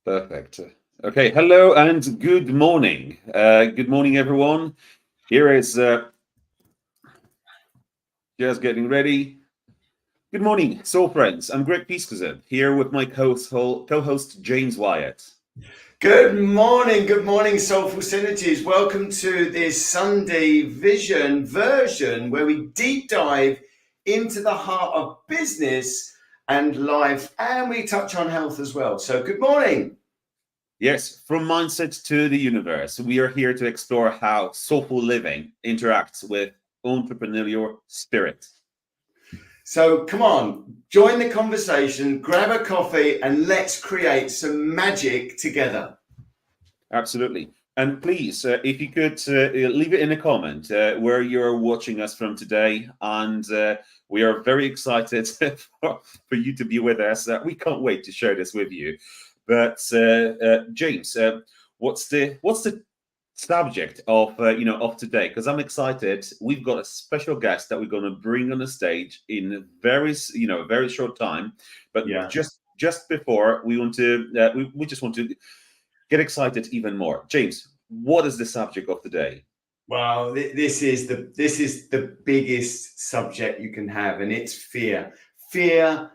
Perfect. Okay. Hello and good morning. Good morning, everyone. Here is just getting ready. Good morning, soul friends. I'm Greg Piskusen here with my co-host James Wyatt. Good morning, Soulful Synergies. Welcome to this Sunday Vision version where we deep dive into the heart of business and life, and we touch on health as well. So, good morning. Yes, from mindset to the universe, we are here to explore how soulful living interacts with entrepreneurial spirit. So, come on, join the conversation, grab a coffee, and let's create some magic together. Absolutely. And please, if you could leave it in a comment where you're watching us from today. And we are very excited for you to be with us. We can't wait to share this with you. But James, what's the subject of of today? Because I'm excited. We've got a special guest that we're going to bring on the stage in a very short time. But Yeah. just before we want to, we just want to get excited even more. James, what is the subject of the day? Well, this is the biggest subject you can have, and it's fear. Fear,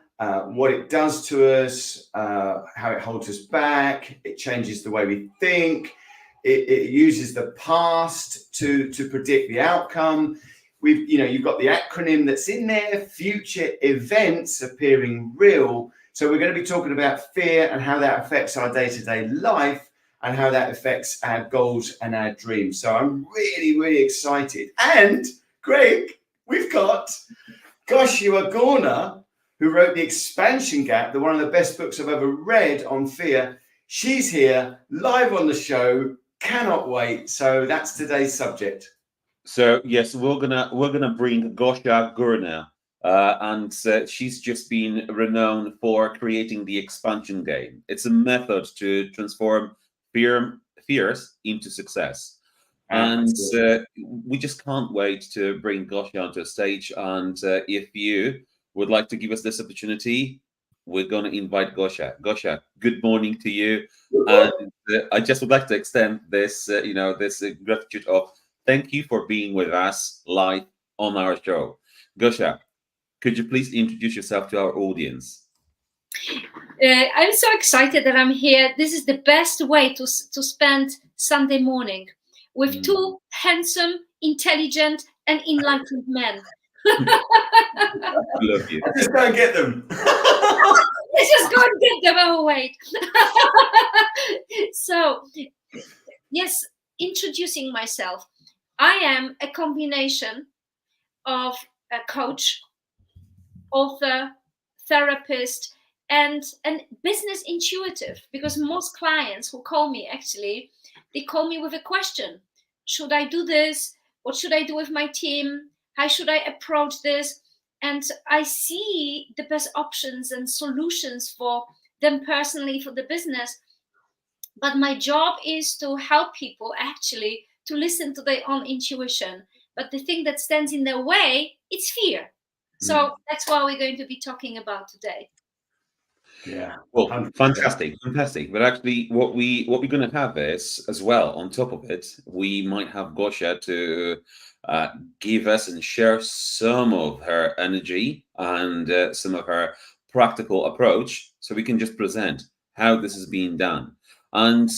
what it does to us, how it holds us back. It changes the way we think. It uses the past to predict the outcome. You've got the acronym that's in there: future events appearing real. So we're going to be talking about fear and how that affects our day-to-day life, and how that affects our goals and our dreams. So I'm really, really excited. And Greg, we've got Goshua Gorner, who wrote The Expansion Gap, one of the best books I've ever read on fear. She's here live on the show. Cannot wait. So that's today's subject. So yes, we're gonna bring Gosha Gurna, and she's just been renowned for creating the expansion game. It's a method to transform fears into success. And we just can't wait to bring Gosha onto the stage. And if you would like to give us this opportunity, we're going to invite Gosha. Gosha, good morning to you. And I just would like to extend this, this gratitude of thank you for being with us live on our show. Gosha, could you please introduce yourself to our audience? I'm so excited that I'm here. This is the best way to spend Sunday morning with two handsome, intelligent, and enlightened men. Love you. Let's go and get them. Let's just go and get them. Oh, wait. So, yes, introducing myself. I am a combination of a coach, author, therapist, and business intuitive, because most clients who call me, actually, they call me with a question. Should I do this? What should I do with my team? How should I approach this? And I see the best options and solutions for them personally, for the business. But my job is to help people actually to listen to their own intuition. But the thing that stands in their way, it's fear. So that's what we're going to be talking about today. Yeah. Well, fantastic. But actually, what we're going to have is, as well, on top of it, we might have Gosha to give us and share some of her energy and some of her practical approach, so we can just present how this is being done. And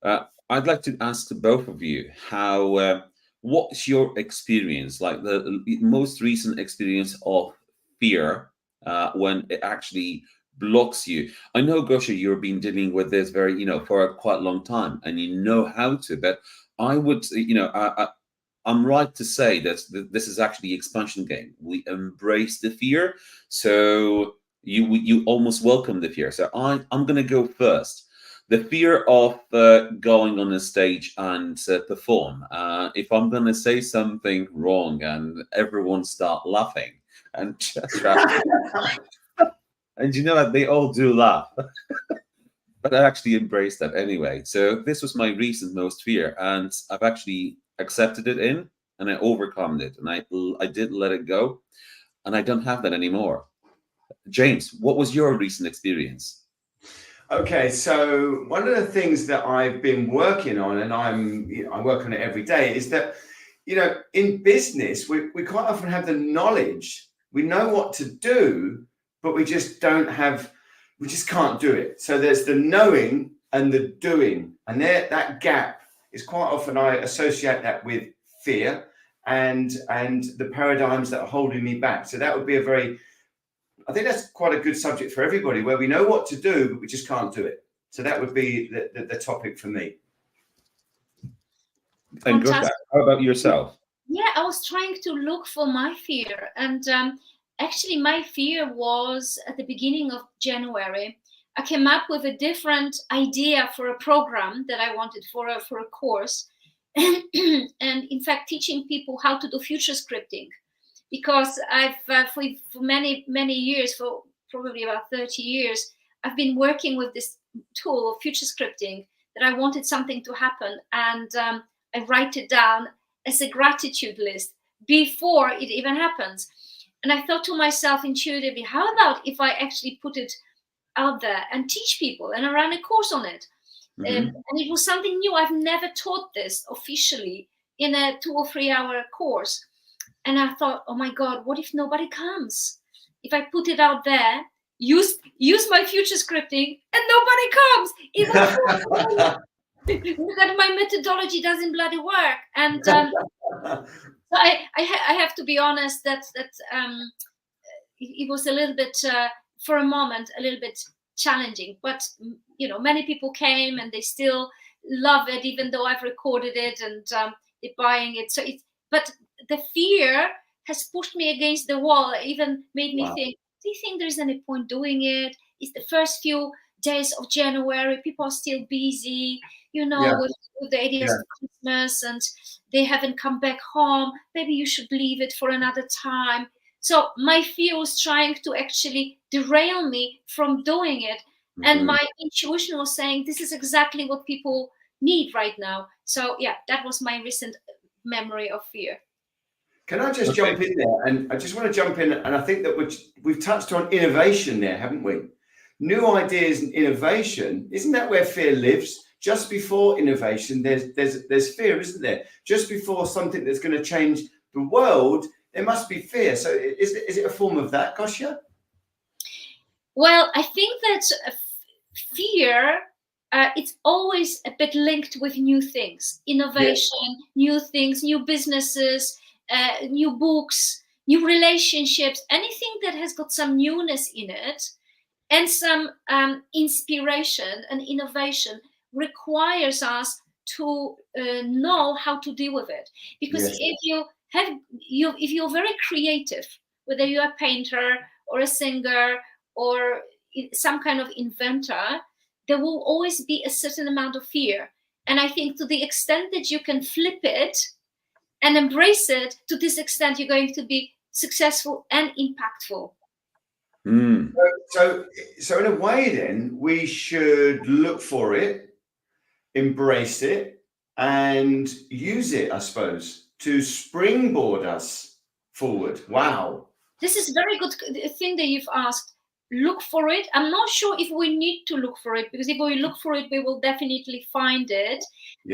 I'd like to ask both of you how. What's your experience, like the most recent experience of fear when it actually blocks you? I know, Gosha, you've been dealing with this for a quite long time, and you know how to. But I would, I'm right to say that this is actually expansion game. We embrace the fear, so you almost welcome the fear. So I'm gonna go first. The fear of going on a stage and perform. If I'm gonna say something wrong and everyone start laughing and just and you know what, they all do laugh. But I actually embraced that anyway. So this was my recent most fear, and I've actually accepted it and I overcome it, and I did let it go, and I don't have that anymore. James, what was your recent experience? Okay, so one of the things that I've been working on, and I work on it every day, is that, in business, we quite often have the knowledge, we know what to do, but we just can't do it. So there's the knowing and the doing, and that gap is quite often, I associate that with fear and the paradigms that are holding me back. So that would be I think that's quite a good subject for everybody, where we know what to do, but we just can't do it. So that would be the topic for me. And Gosha, how about yourself? Yeah, I was trying to look for my fear. And actually, my fear was at the beginning of January. I came up with a different idea for a program that I wanted for a course. And in fact, teaching people how to do future scripting. Because I've, for many years, for probably about 30 years, I've been working with this tool of future scripting, that I wanted something to happen. And I write it down as a gratitude list before it even happens. And I thought to myself intuitively, how about if I actually put it out there and teach people, and I ran a course on it. And it was something new. I've never taught this officially in a 2 or 3 hour course. And I thought, oh my God, what if nobody comes? If I put it out there, use my future scripting, and nobody comes, even that my methodology doesn't bloody work. And so I have to be honest that it was a little bit, for a moment, a little bit challenging. But many people came, and they still love it, even though I've recorded it, and they're buying it. So but the fear has pushed me against the wall. It even made me think, do you think there's any point doing it? It's the first few days of January, people are still busy, with the ideas of Christmas, and they haven't come back home. Maybe you should leave it for another time. So my fear was trying to actually derail me from doing it. And my intuition was saying, this is exactly what people need right now. So yeah, that was my recent memory of fear. Can I just jump in there? And I just want to jump in, and I think that we've touched on innovation there, haven't we? New ideas and innovation, isn't that where fear lives? Just before innovation, there's fear, isn't there? Just before something that's going to change the world, there must be fear. So is it a form of that, Gosha? Well, I think that fear, it's always a bit linked with new things, innovation, new things, new businesses, new books, new relationships, anything that has got some newness in it, and some inspiration and innovation requires us to know how to deal with it. Because if you're very creative, whether you're a painter or a singer or some kind of inventor, there will always be a certain amount of fear. And I think to the extent that you can flip it and embrace it, to this extent, you're going to be successful and impactful. So in a way, then, we should look for it, embrace it, and use it, I suppose, to springboard us forward. Wow. This is a very good thing that you've asked. Look for it. I'm not sure if we need to look for it, because if we look for it, we will definitely find it.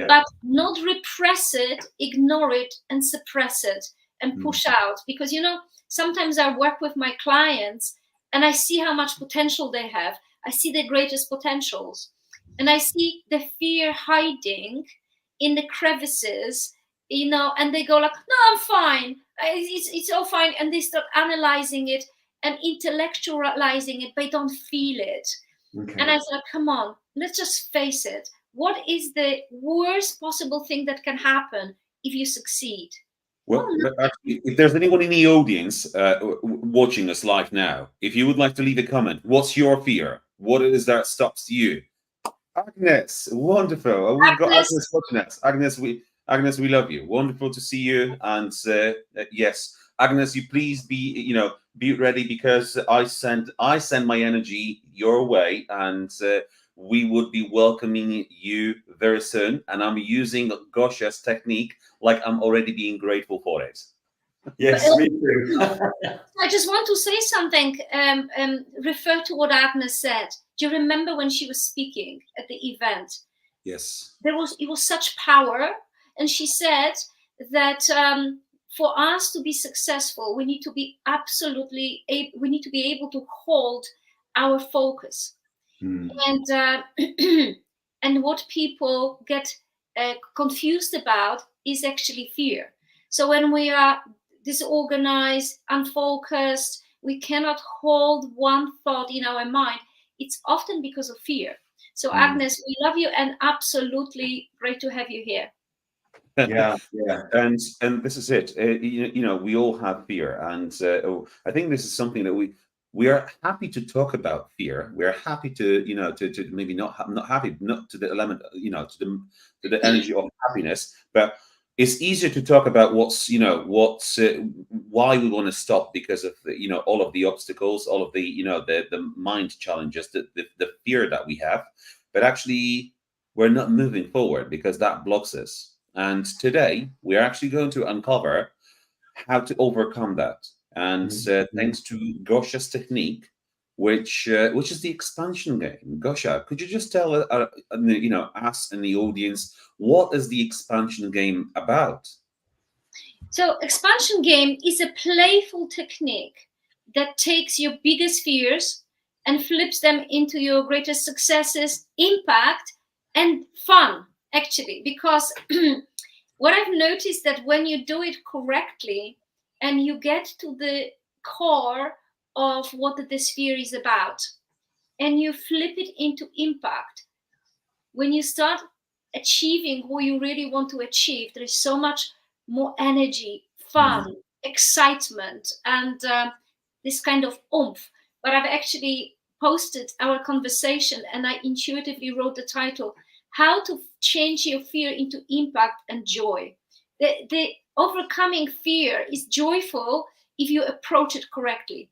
But not repress it, ignore it, and suppress it and push out. Because, sometimes I work with my clients and I see how much potential they have. I see their greatest potentials. And I see the fear hiding in the crevices, and they go like, no, I'm fine. It's all fine. And they start analyzing it and intellectualizing it, but they don't feel it. And I said, come on, let's just face it. What is the worst possible thing that can happen if you succeed? Well, actually, if there's anyone in the audience watching us live now, if you would like to leave a comment, what's your fear? What is that stops you? Agnes, wonderful. We've got Agnes watching us. Agnes, we love you. Wonderful to see you. And yes, Agnes, you please be ready, because I send my energy your way, and we would be welcoming you very soon. And I'm using Gosha's technique, like I'm already being grateful for it. Yes, me too. I just want to say something, refer to what Agnes said. Do you remember when she was speaking at the event? Yes. It was such power, and she said that for us to be successful, we need to be we need to be able to hold our focus. And and what people get confused about is actually fear. So when we are disorganized, unfocused, we cannot hold one thought in our mind, it's often because of fear. So Agnes, we love you, and absolutely great to have you here. Yeah. And this is it. You know, we all have fear, and I think this is something that we are happy to talk about fear. We are happy to, you know, to maybe not happy, not to the element, you know, to the energy of happiness, but it's easier to talk about what's, you know, what's why we want to stop, because of the, you know, all of the obstacles, all of the, you know, the mind challenges, the fear that we have, but actually we're not moving forward because that blocks us. And today we are actually going to uncover how to overcome that. And thanks to Gosha's technique, which is the expansion game. Gosha, could you just tell you know, us and the audience, what is the expansion game about? So expansion game is a playful technique that takes your biggest fears and flips them into your greatest successes, impact, and fun, actually. Because what I've noticed that when you do it correctly and you get to the core of what the sphere is about and you flip it into impact, when you start achieving what you really want to achieve, there is so much more energy, fun, excitement, and this kind of oomph. But I've actually posted our conversation and I intuitively wrote the title, How to Change Your Fear into Impact and Joy. The overcoming fear is joyful if you approach it correctly.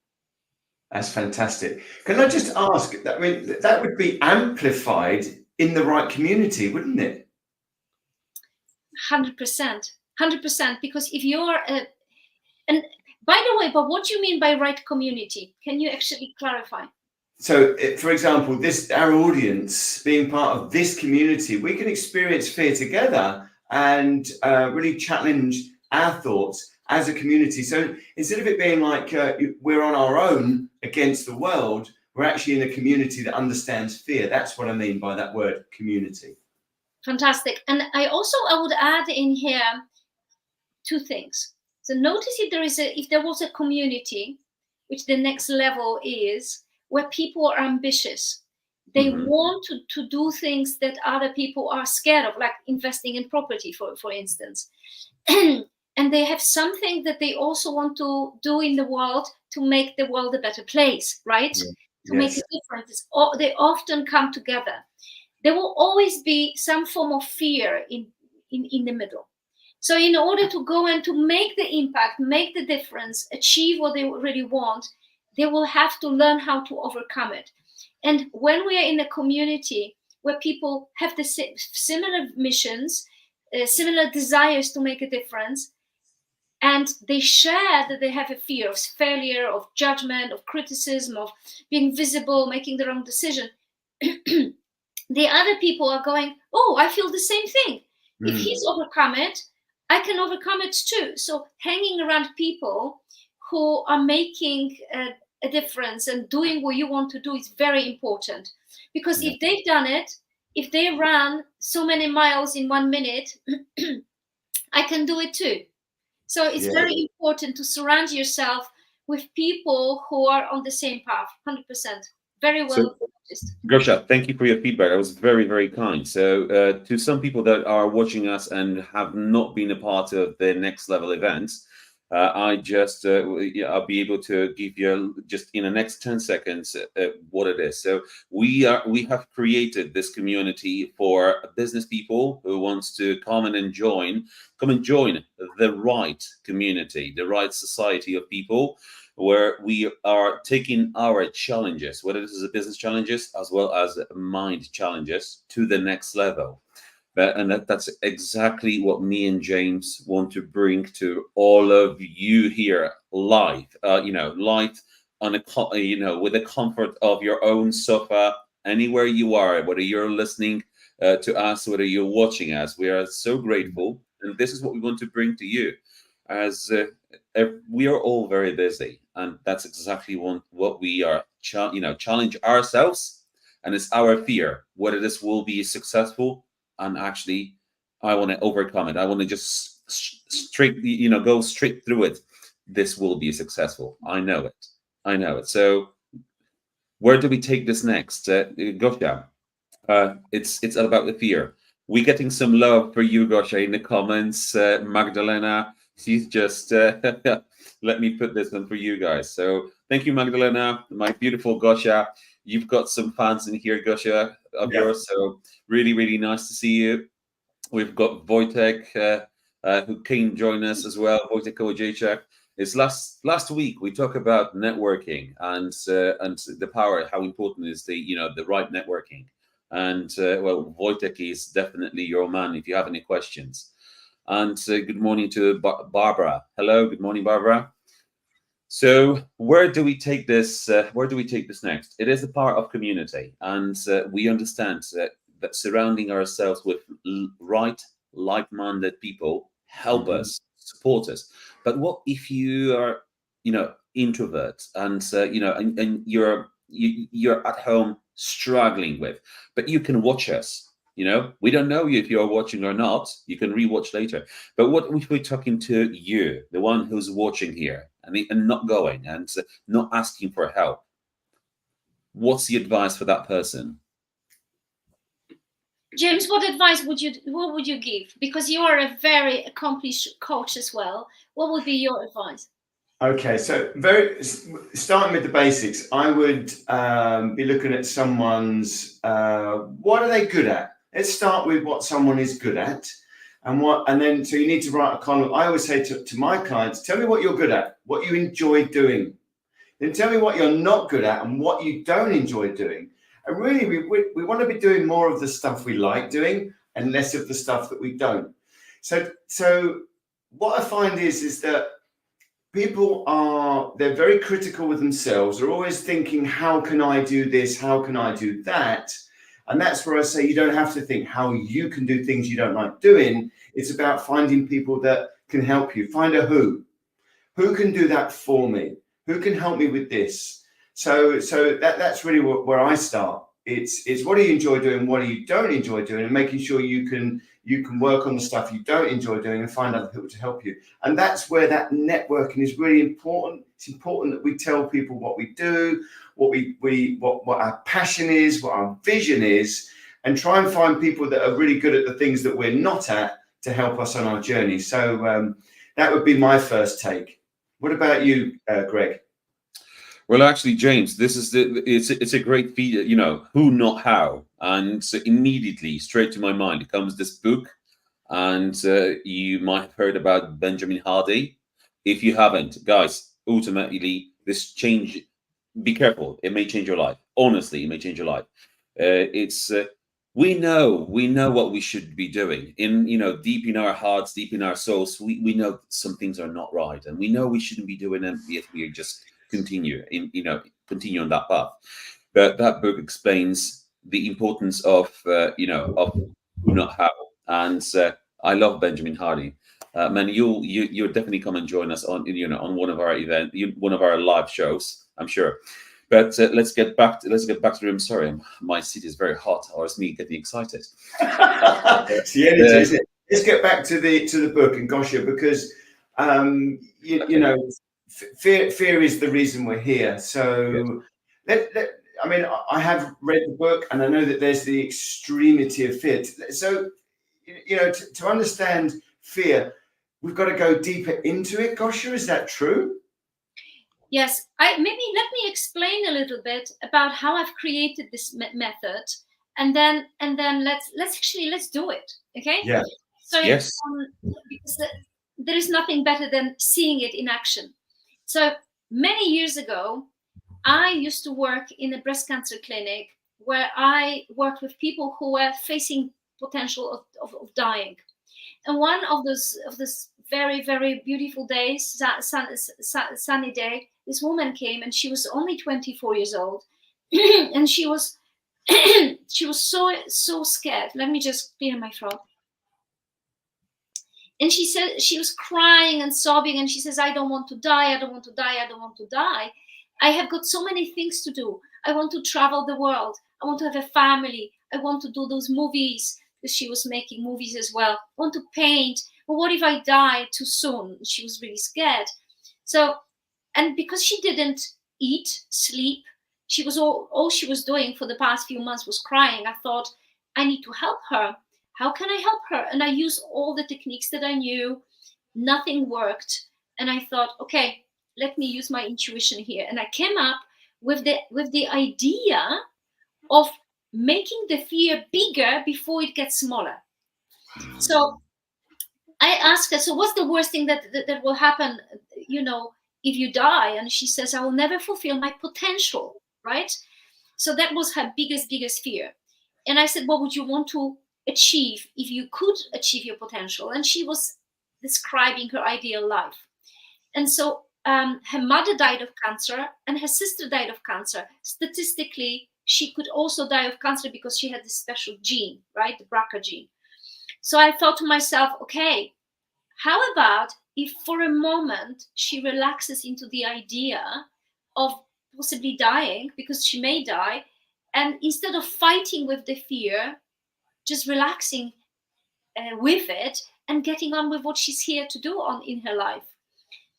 That's fantastic. Can I just ask, I mean, that would be amplified in the right community, wouldn't it? 100%. 100%. Because if you're and by the way, but what do you mean by right community? Can you actually clarify? So, for example, our audience being part of this community, we can experience fear together and really challenge our thoughts as a community. So instead of it being like we're on our own against the world, we're actually in a community that understands fear. That's what I mean by that word, community. Fantastic. And I would add in here two things. So notice if there was a community, which the next level is, where people are ambitious. They want to do things that other people are scared of, like investing in property, for instance. And they have something that they also want to do in the world to make the world a better place, right? To make a difference. They often come together. There will always be some form of fear in the middle. So in order to go and to make the impact, make the difference, achieve what they really want, they will have to learn how to overcome it. And when we are in a community where people have the similar missions, similar desires to make a difference, and they share that they have a fear of failure, of judgment, of criticism, of being visible, making the wrong decision, the other people are going, oh, I feel the same thing. If he's overcome it, I can overcome it too. So hanging around people who are making a difference and doing what you want to do is very important. Because if they've done it, if they run so many miles in 1 minute, I can do it too. So it's very important to surround yourself with people who are on the same path, 100%. Very well noticed. Gosha, thank you for your feedback. That was very, very kind. So to some people that are watching us and have not been a part of the next level events, I just I'll be able to give you just in the next 10 seconds what it is. So we have created this community for business people who wants to come and join the right community, the right society of people, where we are taking our challenges, whether this is a business challenges as well as mind challenges, to the next level. And that's exactly what me and James want to bring to all of you here live, live on with the comfort of your own sofa, anywhere you are, whether you're listening to us, whether you're watching us. We are so grateful, and this is what we want to bring to you. As we are all very busy, and that's exactly what we are, challenge ourselves, and it's our fear whether this will be successful. And actually, I want to overcome it. I want to just straight, go straight through it. This will be successful. I know it. I know it. So where do we take this next, Gosha? It's all about the fear. We're getting some love for you, Gosha, in the comments. Magdalena, she's just let me put this one for you guys. So thank you, Magdalena, my beautiful Gosha. You've got some fans in here, Gosha, of yours. So really, really nice to see you. We've got Wojtek, who came join us as well. Wojtek Kołodziejczak. It's last week we talked about networking and the power, how important is the right networking. And well, Wojtek is definitely your man if you have any questions. And good morning to Barbara. Hello, good morning, Barbara. So where do we take this? Where do we take this next? It is the power of community, and we understand that surrounding ourselves with right, like-minded people help us, support us. But what if you are, introvert, and and you're at home struggling with, but you can watch us. We don't know you if you're watching or not. You can rewatch later. But what if we're talking to you, the one who's watching here, and not going and not asking for help? What's the advice for that person? James, what advice would you give? Because you are a very accomplished coach as well. What would be your advice? Okay, so starting with the basics, I would be looking at someone's what are they good at? Let's start with what someone is good at, and then so you need to write a column. I always say to my clients, tell me what you're good at, what you enjoy doing. Then tell me what you're not good at and what you don't enjoy doing. And really, we want to be doing more of the stuff we like doing and less of the stuff that we don't. So what I find is that people they're very critical with themselves. They're always thinking, how can I do this? How can I do that? And that's where I say you don't have to think how you can do things you don't like doing. It's about finding people that can help you. Find a who can do that for me? Who can help me with this? So that's really where I start. It's what do you enjoy doing? What do you don't enjoy doing? And making sure you can work on the stuff you don't enjoy doing and find other people to help you. And that's where that networking is really important. It's important that we tell people what we do, what our passion is, what our vision is, and try and find people that are really good at the things that we're not at to help us on our journey. So that would be my first take. What about you, Greg? Well, actually, James, it's a great feed, who, not how. And so immediately, straight to my mind, comes this book. And you might have heard about Benjamin Hardy. If you haven't, guys, ultimately, this change, be careful. It may change your life. Honestly, it may change your life. We know what we should be doing deep in our hearts, deep in our souls. We know some things are not right, and we know we shouldn't be doing them if we just continue on that path. But that book explains the importance of of who, not how. And I love Benjamin Hardy. Man, you'll definitely come and join us on on one of our one of our live shows, I'm sure. But let's get back to the room. Sorry, my seat is very hot, or it's me getting excited. It's the energy, isn't it? Let's get back to the book and Gosha, because fear is the reason we're here. So I have read the book, and I know that there's the extremity of fear. So to understand fear, we've got to go deeper into it. Gosha, is that true? Yes, maybe let me explain a little bit about how I've created this method, and then let's do it. Okay? Yeah. So yes, because there is nothing better than seeing it in action. So many years ago, I used to work in a breast cancer clinic where I worked with people who were facing potential of dying. And one of those very, very beautiful days, sunny day, this woman came, and she was only 24 years old, and she was she was so scared. Let me just clear my throat. And she said, she was crying and sobbing, and she says, I don't want to die, I don't want to die, I don't want to die. I have got so many things to do. I want to travel the world. I want to have a family. I want to do those movies, because she was making movies as well. I want to paint. But what if I die too soon? She was really scared. So, and because she didn't eat, sleep, she was all she was doing for the past few months was crying. I thought, I need to help her. How can I help her? And I used all the techniques that I knew. Nothing worked. And I thought, okay, let me use my intuition here. And I came up with the idea of making the fear bigger before it gets smaller. So I asked her, so what's the worst thing that will happen, if you die? And she says, I will never fulfill my potential, right? So that was her biggest fear. And I said, what would you want to achieve if you could achieve your potential? And she was describing her ideal life. And so her mother died of cancer and her sister died of cancer. Statistically, she could also die of cancer because she had this special gene, right? The BRCA gene. So I thought to myself, okay, how about if for a moment she relaxes into the idea of possibly dying, because she may die, and instead of fighting with the fear, just relaxing with it and getting on with what she's here to do in her life.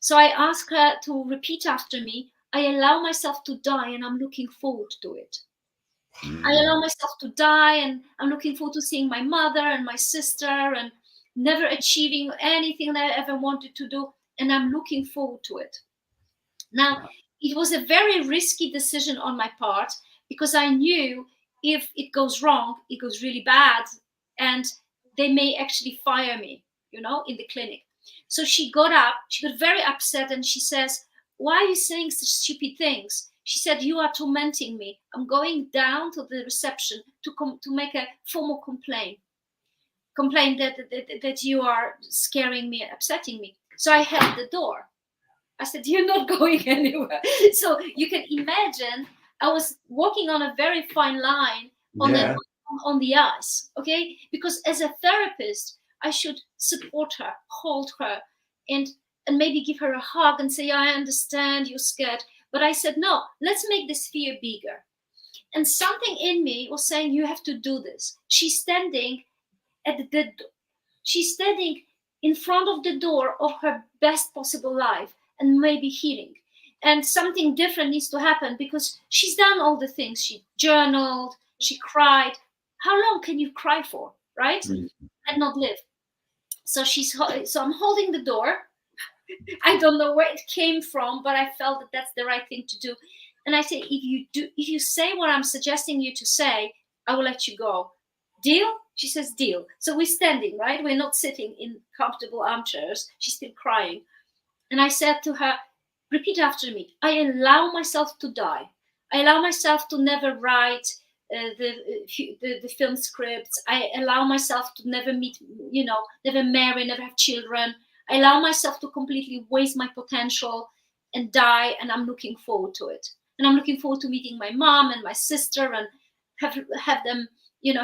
So I asked her to repeat after me, I allow myself to die and I'm looking forward to it. I allow myself to die and I'm looking forward to seeing my mother and my sister and never achieving anything that I ever wanted to do. And I'm looking forward to it. Now, it was a very risky decision on my part, because I knew if it goes wrong, it goes really bad, and they may actually fire me, in the clinic. So she got up, she got very upset, and she says, why are you saying such stupid things? She said, you are tormenting me. I'm going down to the reception to make a formal complaint that you are scaring me and upsetting me. So I held the door. I said, you're not going anywhere. So you can imagine I was walking on a very fine line on the ice, okay? Because as a therapist, I should support her, hold her, and maybe give her a hug and say, I understand you're scared. But I said, no, let's make this fear bigger. And something in me was saying, you have to do this. She's standing in front of the door of her best possible life and maybe healing. And something different needs to happen, because she's done all the things. She journaled, she cried. How long can you cry for, right? And not live. So I'm holding the door. I don't know where it came from, but I felt that that's the right thing to do. And I say, if you say what I'm suggesting you to say, I will let you go. Deal? She says, deal. So we're standing, right? We're not sitting in comfortable armchairs. She's still crying. And I said to her, repeat after me. I allow myself to die. I allow myself to never write the film scripts. I allow myself to never meet, never marry, never have children. I allow myself to completely waste my potential and die, and I'm looking forward to it. And I'm looking forward to meeting my mom and my sister and have them,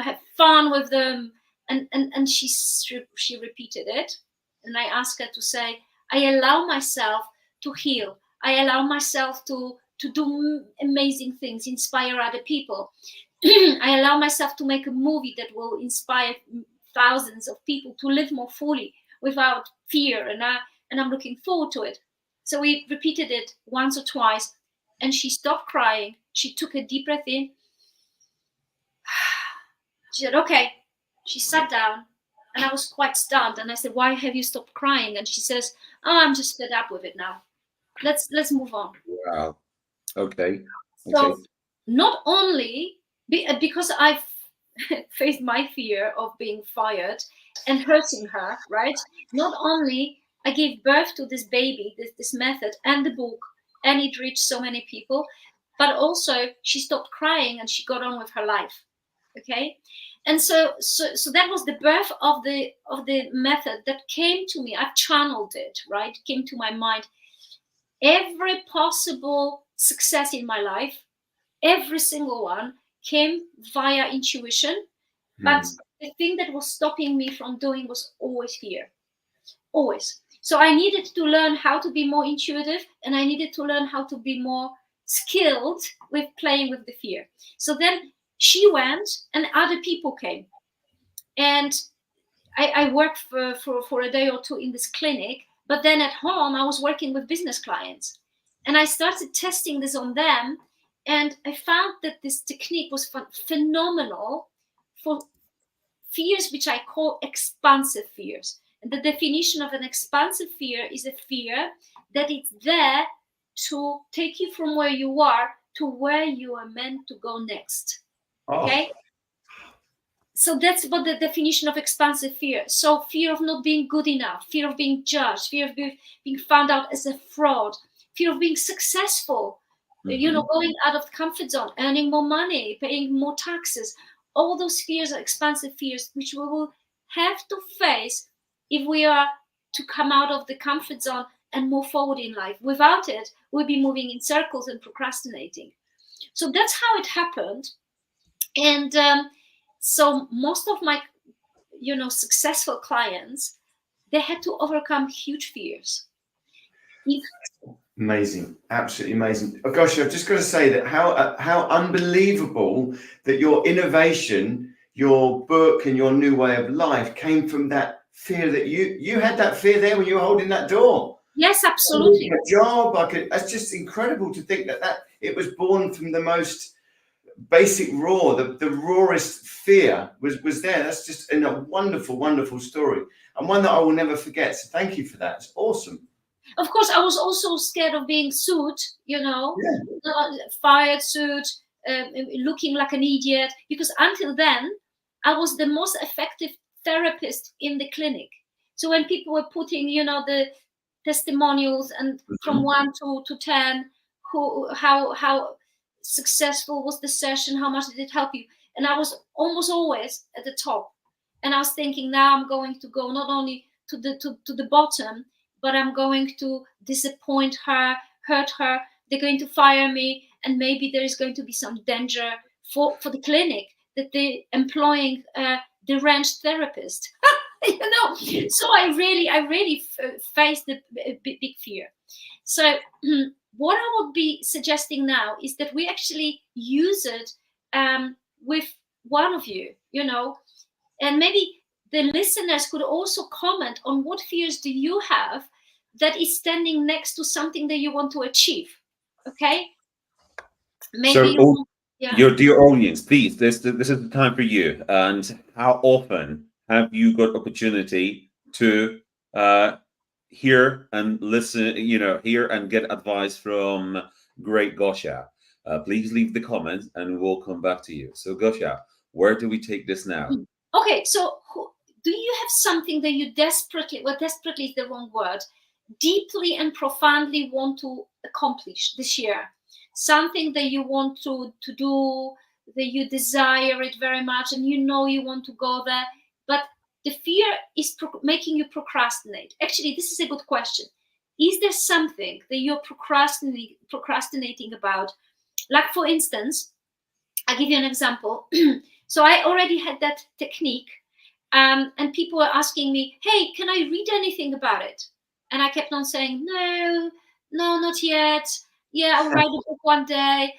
have fun with them. And she repeated it. And I asked her to say, I allow myself to heal. I allow myself to do amazing things, inspire other people. I allow myself to make a movie that will inspire thousands of people to live more fully without fear. And I'm looking forward to it. So we repeated it once or twice, and she stopped crying. She took a deep breath in. She said, okay. She sat down, and I was quite stunned. And I said, why have you stopped crying? And she says, oh, I'm just fed up with it now. Let's move on. Wow. Okay. So not only because I've faced my fear of being fired and hurting her, right? Not only I gave birth to this baby, this method and the book, and it reached so many people, but also she stopped crying and she got on with her life. Okay. And so that was the birth of the method that came to me. I've channeled it, right? Came to my mind. Every possible success in my life, every single one, came via intuition, but the thing that was stopping me from doing was always fear. Always. So I needed to learn how to be more intuitive, and I needed to learn how to be more skilled with playing with the fear. So then she went and other people came. And I worked for a day or two in this clinic, but then at home I was working with business clients. And I started testing this on them. And I found that this technique was phenomenal for fears which I call expansive fears. And the definition of an expansive fear is a fear that it's there to take you from where you are to where you are meant to go next. Okay? So that's what the definition of expansive fear. So fear of not being good enough, fear of being judged, fear of being found out as a fraud, fear of being successful, going out of the comfort zone, earning more money, paying more taxes. All those fears are expansive fears, which we will have to face if we are to come out of the comfort zone and move forward in life. Without it, we'll be moving in circles and procrastinating. So that's how it happened. And so most of my, successful clients, they had to overcome huge fears. Amazing, absolutely amazing. Oh, gosh, I've just got to say that how unbelievable that your innovation, your book, and your new way of life came from that fear that you had that fear there when you were holding that door. Yes, absolutely. A job, that's just incredible to think that it was born from the most basic raw, the rawest fear was there. That's just a wonderful, wonderful story, and one that I will never forget. So thank you for that. It's awesome. Of course, I was also scared of being sued, fired, sued, looking like an idiot, because until then, I was the most effective therapist in the clinic. So when people were putting, the testimonials and from 1 to 10, how successful was the session, how much did it help you? And I was almost always at the top. And I was thinking, now I'm going to go not only to the bottom, but I'm going to disappoint her, hurt her. They're going to fire me, and maybe there is going to be some danger for the clinic that they're employing a deranged therapist. So I really faced a big fear. So what I would be suggesting now is that we actually use it with one of you, and maybe the listeners could also comment on what fears do you have that is standing next to something that you want to achieve. Okay? Maybe your dear audience, please, this is the time for you. And how often have you got opportunity to hear and listen, hear and get advice from great Gosha? Please leave the comments and we'll come back to you. So Gosha, where do we take this now? Okay, so do you have something that you desperately is the wrong word, deeply and profoundly want to accomplish this year? Something that you want to do, that you desire it very much, and you want to go there, but the fear is making you procrastinate. Actually, this is a good question. Is there something that you're procrastinating about? Like, for instance, I'll give you an example. So I already had that technique, and people were asking me, hey, can I read anything about it? And I kept on saying, no, not yet. Yeah, I'll write a book one day.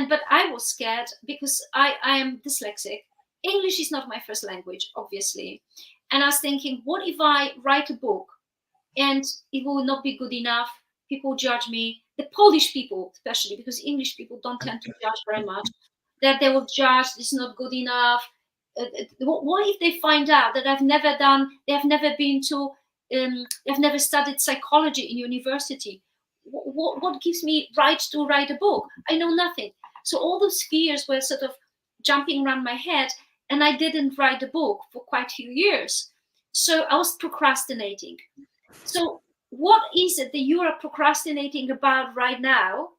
But I was scared because I am dyslexic. English is not my first language, obviously. And I was thinking, what if I write a book and it will not be good enough? People judge me. The Polish people, especially, because English people don't tend to judge very much, that they will judge, this is not good enough. What if they find out that I've never studied psychology in university? What gives me right to write a book? I know nothing. So all those fears were sort of jumping around my head, and I didn't write a book for quite a few years. So I was procrastinating. So what is it that you are procrastinating about right now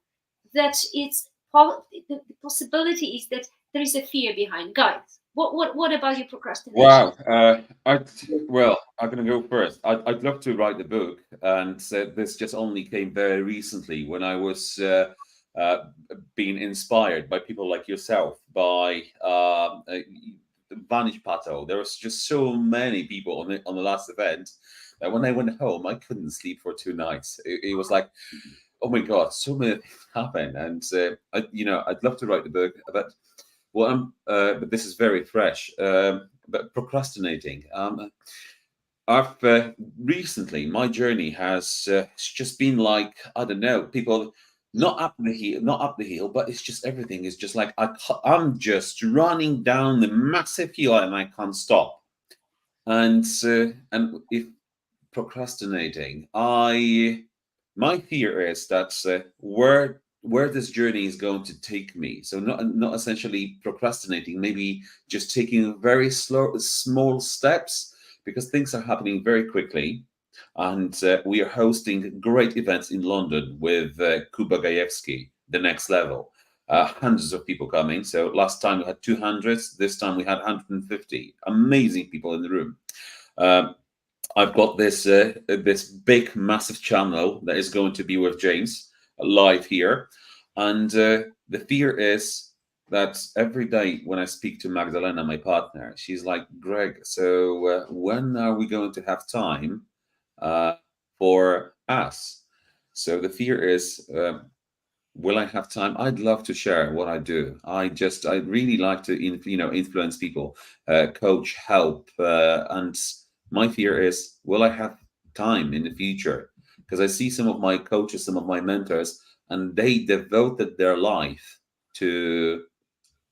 that the possibility is that there is a fear behind? Guys, what about your procrastination? Wow. I'm going to go first. I'd love to write the book, and this just only came very recently when I was being inspired by people like yourself, by Vanish Pato. There was just so many people on the last event that when I went home, I couldn't sleep for 2 nights. It was like, oh my god, so many things happened, and I'd love to write the book about. Well, but this is very fresh. But procrastinating. I've recently, my journey has it's just been like, I don't know, people not up the hill, but it's just everything is just like I'm just running down the massive hill and I can't stop. And if procrastinating, my fear is that where this journey is going to take me. So not essentially procrastinating, maybe just taking very small steps, because things are happening very quickly, and we are hosting great events in London with Kuba Gajewski, the next level. Hundreds of people coming. So last time we had 200. This time we had 150. Amazing people in the room. I've got this big, massive channel that is going to be with James live here, and the fear is that every day when I speak to Magdalena, my partner, she's like, "Greg, so when are we going to have time uh, for us?" So the fear is, will I have time? I'd love to share what I do. I really like to influence people, coach, help, and my fear is, will I have time in the future? Because I see some of my coaches, some of my mentors, and they devoted their life to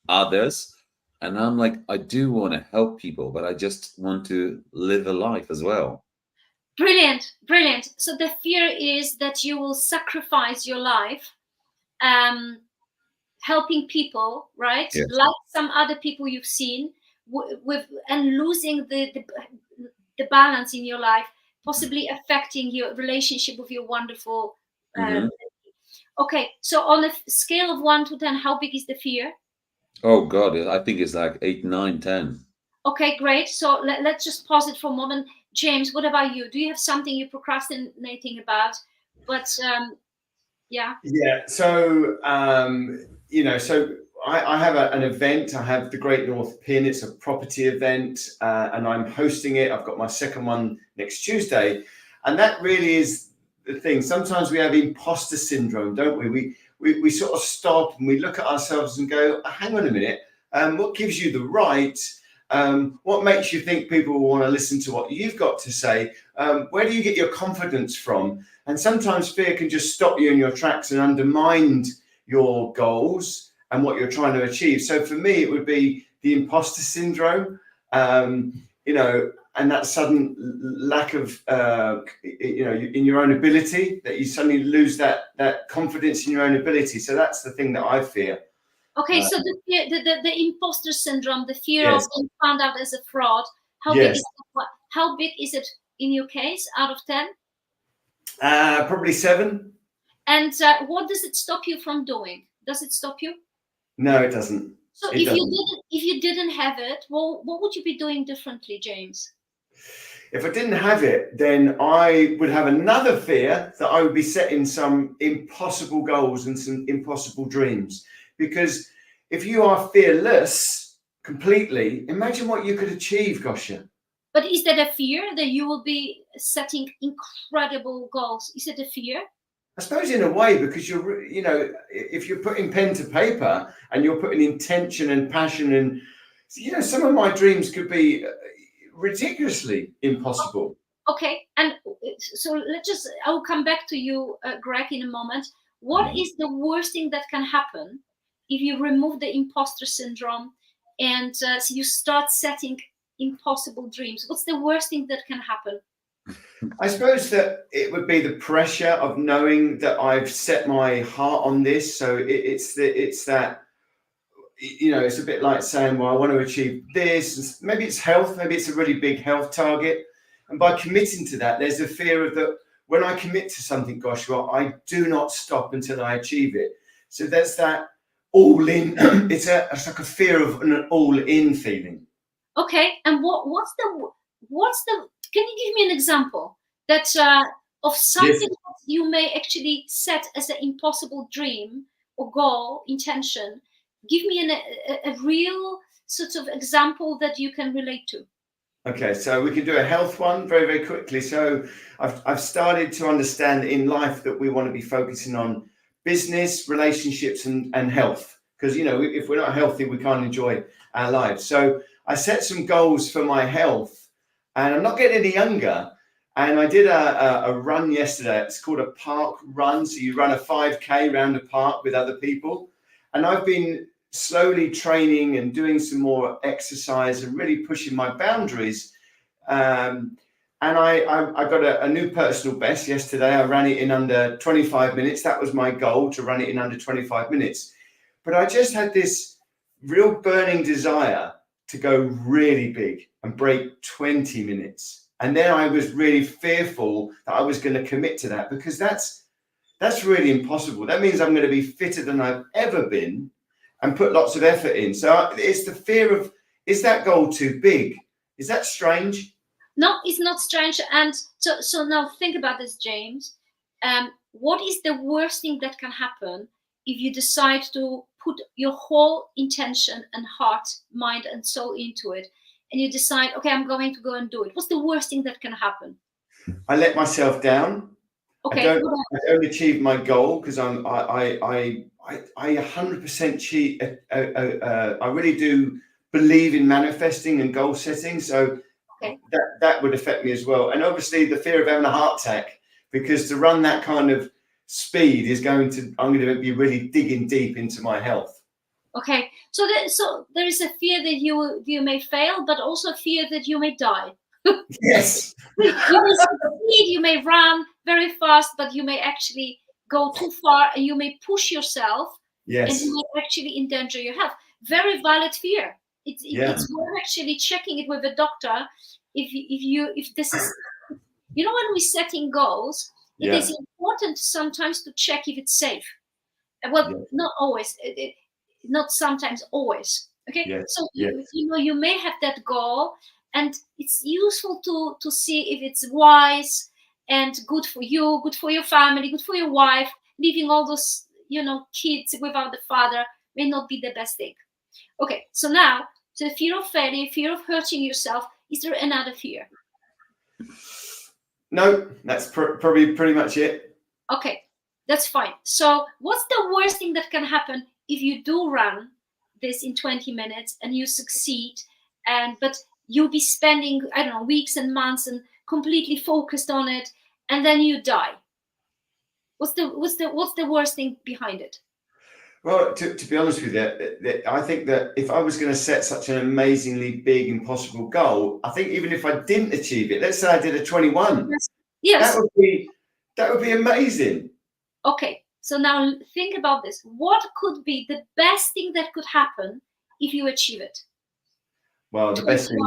others, and I'm like, I do want to help people, but I just want to live a life as well. Brilliant, brilliant. So the fear is that you will sacrifice your life helping people, right? Yes. Like some other people you've seen, with and losing the balance in your life, possibly affecting your relationship with your wonderful. Mhm. Okay, so on a scale of 1 to 10, how big is the fear? Oh God, I think it's like 8, 9, 10. Okay, great. So let's just pause it for a moment. James, what about you? Do you have something you're procrastinating about? But yeah. Yeah. So, so I have an event. I have the Great North Pin. It's a property event, and I'm hosting it. I've got my second one next Tuesday, and that really is the thing. Sometimes we have imposter syndrome, don't we? We sort of stop and we look at ourselves and go, hang on a minute. What gives you the right? What makes you think people will want to listen to what you've got to say? Where do you get your confidence from? And sometimes fear can just stop you in your tracks and undermine your goals and what you're trying to achieve. So for me, it would be the imposter syndrome, and that sudden lack of, in your own ability, that you suddenly lose that confidence in your own ability. So that's the thing that I fear. Okay, so the imposter syndrome, the fear Yes. of being found out as a fraud. How Yes. big is it, how big is it in your case out of 10? Probably 7. And what does it stop you from doing? Does it stop you? No, it doesn't. So It doesn't. if you didn't have it, well, what would you be doing differently, James? If I didn't have it, then I would have another fear that I would be setting some impossible goals and some impossible dreams. Because if you are fearless completely, imagine what you could achieve, Gosha. But is that a fear that you will be setting incredible goals? Is it a fear? I suppose in a way, because if you're putting pen to paper and you're putting intention and passion and, some of my dreams could be ridiculously impossible. Okay, and so I will come back to you, Greg, in a moment. What is the worst thing that can happen if you remove the imposter syndrome and so you start setting impossible dreams? What's the worst thing that can happen? I suppose that it would be the pressure of knowing that I've set my heart on this. So it's that, it's a bit like saying, well, I want to achieve this. Maybe it's health. Maybe it's a really big health target. And by committing to that, there's a fear of that when I commit to something, Joshua, I do not stop until I achieve it. So there's that all in. It's like a fear of an all in feeling. Okay, and what's the? Can you give me an example of something that you may actually set as an impossible dream, or goal, intention. Give me a real sort of example that you can relate to. Okay, so we can do a health one very, very quickly. So I've started to understand in life that we want to be focusing on business, relationships, and health. Because, you know, if we're not healthy, we can't enjoy our lives. So I set some goals for my health, and I'm not getting any younger. And I did a run yesterday. It's called a park run. So you run a 5K around the park with other people. And I've been slowly training and doing some more exercise and really pushing my boundaries. And I got a new personal best yesterday. I ran it in under 25 minutes. That was my goal, to run it in under 25 minutes. But I just had this real burning desire to go really big and break 20 minutes. And then I was really fearful that I was going to commit to that, because that's really impossible. That means I'm going to be fitter than I've ever been and put lots of effort in. So it's the fear of, is that goal too big? Is that strange? No, it's not strange. And so now think about this, James. What is the worst thing that can happen if you decide to put your whole intention and heart, mind, and soul into it, and you decide, okay, I'm going to go and do it? What's the worst thing that can happen? I let myself down. Okay. I don't achieve my goal because I 100% cheat. I really do believe in manifesting and goal setting. So okay, that would affect me as well. And obviously the fear of having a heart attack, because to run that kind of speed is I'm going to be really digging deep into my health. Okay, so there is a fear that you may fail, but also a fear that you may die. Yes. You may succeed, you may run very fast, but you may actually go too far, and you may push yourself. Yes. And you may actually endanger your health. Very valid fear. It's worth actually checking it with a doctor if this is, you know, when we're setting goals, it is important sometimes to check if it's safe. Well, not always. Not sometimes, always. Okay. So you know, you may have that goal, and it's useful to see if it's wise and good for you, good for your family, good for your wife. Leaving all those, you know, kids without the father may not be the best thing. Okay, so now, the fear of failure, fear of hurting yourself. Is there another fear? No, that's probably pretty much it. Okay, that's fine. So what's the worst thing that can happen if you do run this in 20 minutes and you succeed, but you'll be spending, I don't know, weeks and months and completely focused on it, and then you die? What's the worst thing behind it? Well, to be honest with you, I think that if I was going to set such an amazingly big, impossible goal, I think even if I didn't achieve it, let's say I did a 21, yes, that would be amazing. Okay, so now think about this. What could be the best thing that could happen if you achieve it? Well, the best thing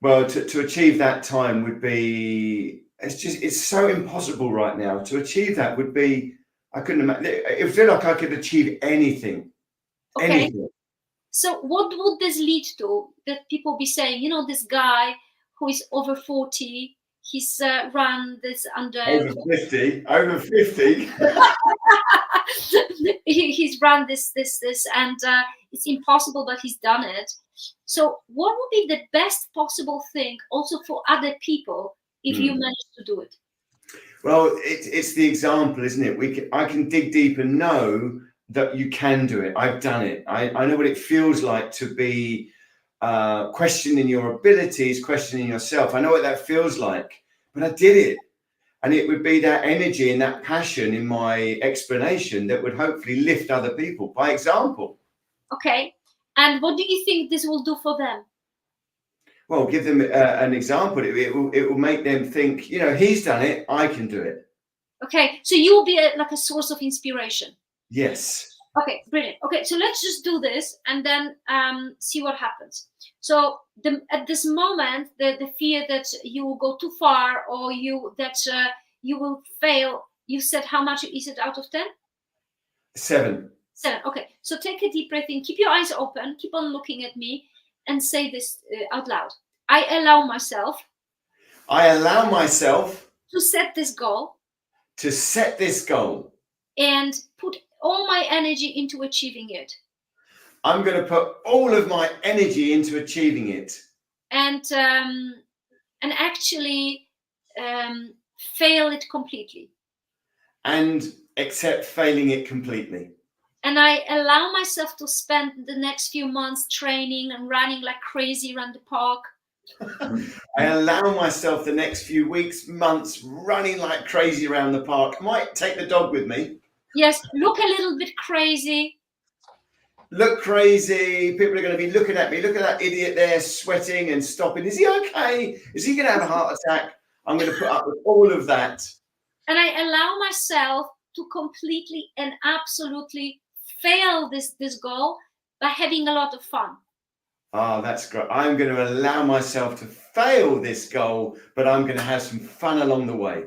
to achieve that time would be, it's so impossible right now. To achieve that would be, I couldn't imagine. It would feel like I could achieve anything. Okay. Anything. So what would this lead to? That people be saying, you know, this guy who is over 40, he's run this under... Over 50. Over 50. He's run this, and it's impossible, but he's done it. So what would be the best possible thing also for other people if you manage to do it? Well, it's the example, isn't it? I can dig deep and know that you can do it. I've done it. I know what it feels like to be questioning your abilities, questioning yourself. I know what that feels like, but I did it. And it would be that energy and that passion in my explanation that would hopefully lift other people by example. Okay. And what do you think this will do for them? Well, give them an example. It will make them think, you know, he's done it, I can do it. Okay. So you will be like a source of inspiration. Yes. Okay, brilliant. Okay, so let's just do this and then see what happens. So at this moment, the fear that you will go too far, or you will fail. You said, how much is it out of 10? 7. 7. Okay, so take a deep breath in. Keep your eyes open. Keep on looking at me, and say this out loud. I allow myself. I allow myself to set this goal. To set this goal. And put all my energy into achieving it. I'm going to put all of my energy into achieving it. And actually fail it completely. And accept failing it completely. And I allow myself to spend the next few months training and running like crazy around the park. I allow myself the next few weeks, months, running like crazy around the park. I might take the dog with me. Yes, look a little bit crazy. Look crazy. People are going to be looking at me. Look at that idiot there sweating and stopping. Is he okay? Is he going to have a heart attack? I'm going to put up with all of that. And I allow myself to completely and absolutely fail this goal by having a lot of fun. Oh, that's great. I'm going to allow myself to fail this goal, but I'm going to have some fun along the way.